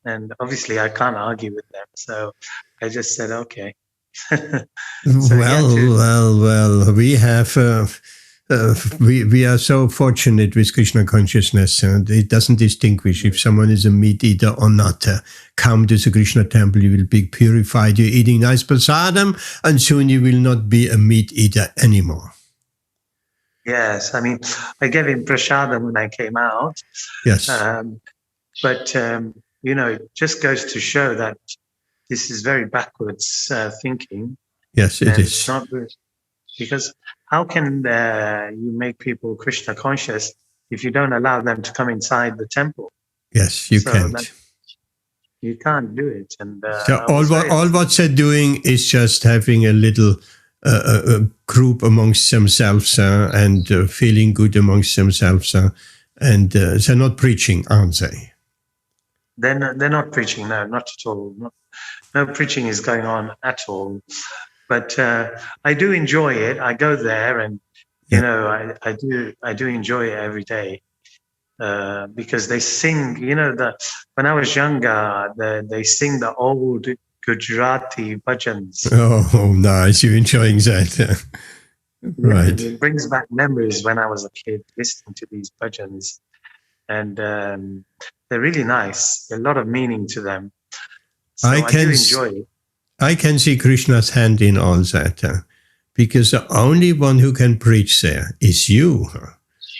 and obviously I can't argue with them, so I just said, "Okay." So well. We have. We are so fortunate with Krishna consciousness. It doesn't distinguish if someone is a meat eater or not. Come to the Krishna temple, you will be purified. You're eating nice prasadam, and soon you will not be a meat eater anymore. Yes, I mean, I gave him prasadam when I came out. Yes. But it just goes to show that this is very backwards thinking. Yes, it is. It's not good. Because how can you make people Krishna conscious if you don't allow them to come inside the temple? Yes, you can't. You can't do it. And so all what they're doing is just having a little group amongst themselves and feeling good amongst themselves. And they're not preaching, aren't they? They're not preaching, no, not at all. No preaching is going on at all. But I do enjoy it. I go there, and I do enjoy it every day because they sing. When I was younger, they sing the old Gujarati bhajans. Oh, nice! You're enjoying that, right? It brings back memories when I was a kid listening to these bhajans, and they're really nice. There's a lot of meaning to them. So I do enjoy it. I can see Krishna's hand in all that because the only one who can preach there is you.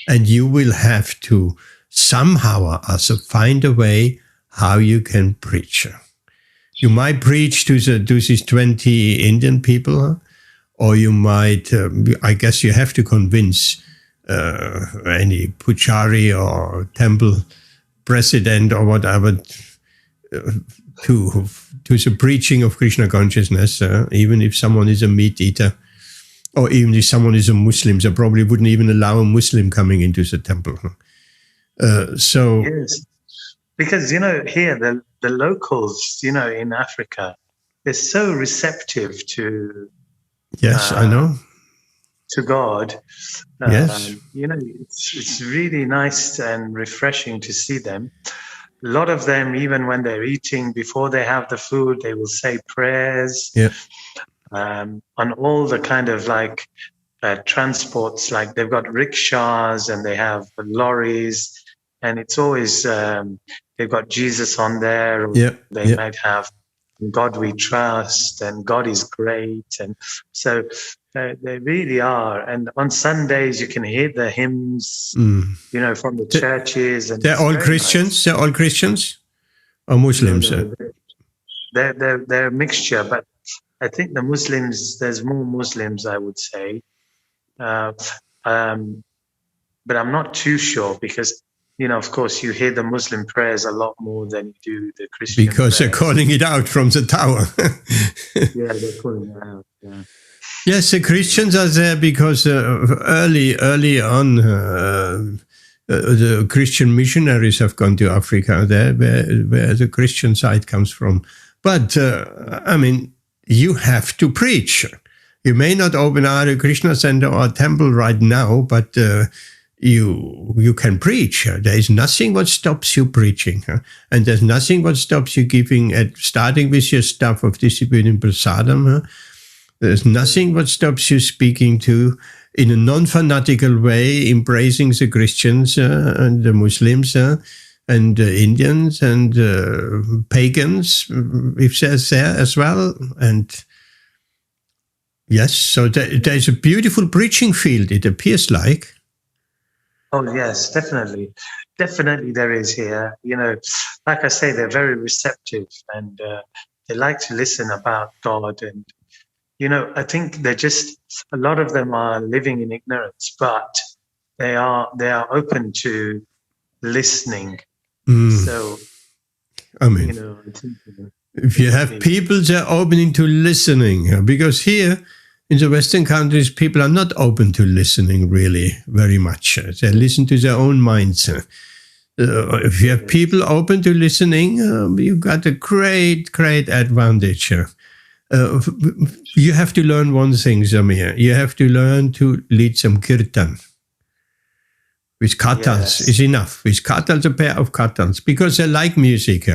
And you will have to somehow or other find a way how you can preach. You might preach to these 20 Indian people, or you might, I guess you have to convince any pujari or temple president or whatever to the preaching of Krishna consciousness, even if someone is a meat eater, or even if someone is a Muslim, they probably wouldn't even allow a Muslim coming into the temple. Yes, because here the locals, in Africa, they're so receptive to. Yes, I know. To God. Yes. It's really nice and refreshing to see them. A lot of them, even when they're eating, before they have the food, they will say prayers. Yeah. On all the kind of transports, like they've got rickshaws and they have lorries, and it's always they've got Jesus on there. Or they might have God we trust and God is great, and so they really are. And on Sundays you can hear the hymns, from the churches. And they're all Christians. Nice. They're all Christians or Muslims. They're a mixture, but I think the Muslims. There's more Muslims, I would say, but I'm not too sure because. Of course, you hear the Muslim prayers a lot more than you do the Christian because prayers. They're calling it out from the tower. Yeah, they're calling it out. Yeah. Yes, the Christians are there because early on, the Christian missionaries have gone to Africa, there where the Christian side comes from. But, you have to preach. You may not open a Hare Krishna center or a temple right now, but... You can preach. There is nothing what stops you preaching. And there's nothing what stops you starting with your stuff of distributing prasadam. There's nothing what stops you speaking to, in a non-fanatical way, embracing the Christians and the Muslims and Indians and pagans, if they're there as well. And yes, so there's a beautiful preaching field, it appears like. Oh, yes, definitely. Definitely there is here. Like I say, they're very receptive and they like to listen about God. And, I think they're just, a lot of them are living in ignorance, but they are open to listening. So, I think, if you have people, they're open to listening, because here, in the Western countries, people are not open to listening really very much. They listen to their own minds. If you have people open to listening, you've got a great advantage. You have to learn one thing, Zamir. You have to learn to lead some kirtan. With kartals is enough. With kartals, a pair of kartals, because they like music.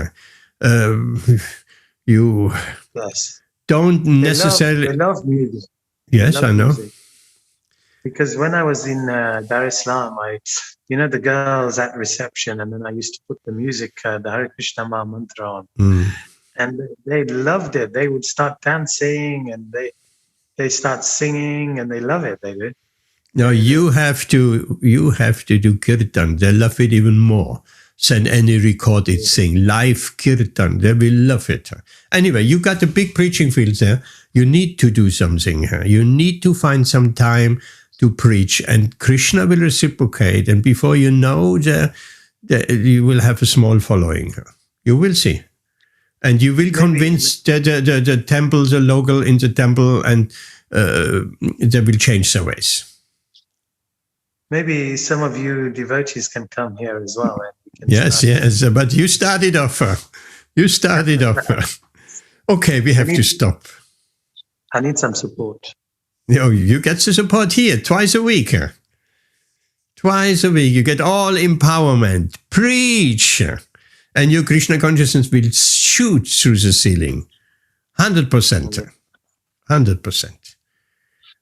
You don't necessarily... They love music. Yes, I know. Music. Because when I was in Dar es Salaam, the girls at reception, and then I used to put the music, the Hare Krishna Ma mantra on. And they loved it. They would start dancing, and they start singing, and they love it. They do. No, you have to do kirtan. They love it even more than any recorded thing. Live kirtan, they will love it. Anyway, you got a big preaching field there. You need to do something here. You need to find some time to preach, and Krishna will reciprocate. And before you know, you will have a small following. You will see. And you will convince the temple, the local in the temple, and they will change their ways. Maybe some of you devotees can come here as well. And we can Yes, but you started off. Okay, we have to stop. I need some support. You get the support here twice a week. Twice a week, you get all empowerment. Preach. And your Krishna consciousness will shoot through the ceiling. 100%. 100%.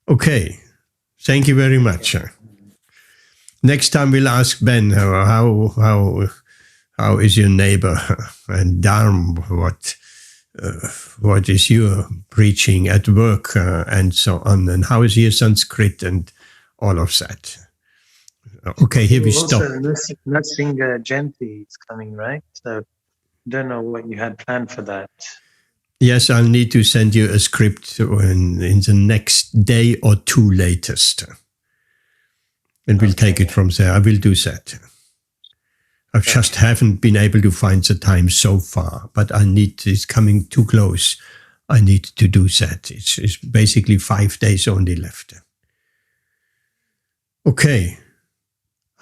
Okay. Thank you very much. Next time we'll ask Ben, how is your neighbor? And Dharm, what is your preaching at work and so on? And how is your Sanskrit and all of that? Okay, here we stop. Also, Nursing Jayanti is coming, right? So don't know what you had planned for that. Yes, I'll need to send you a script in the next day or two latest. And we'll take it from there. I will do that. I just haven't been able to find the time so far, but it's coming too close. I need to do that. It's basically 5 days only left. Okay.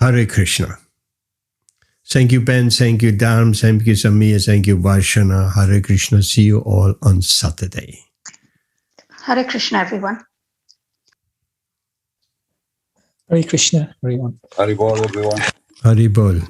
Hare Krishna. Thank you, Ben. Thank you, Dharm. Thank you, Samir. Thank you, Varshana. Hare Krishna. See you all on Saturday. Hare Krishna, everyone. Hare Krishna, everyone. Haribol, everyone. Haribol.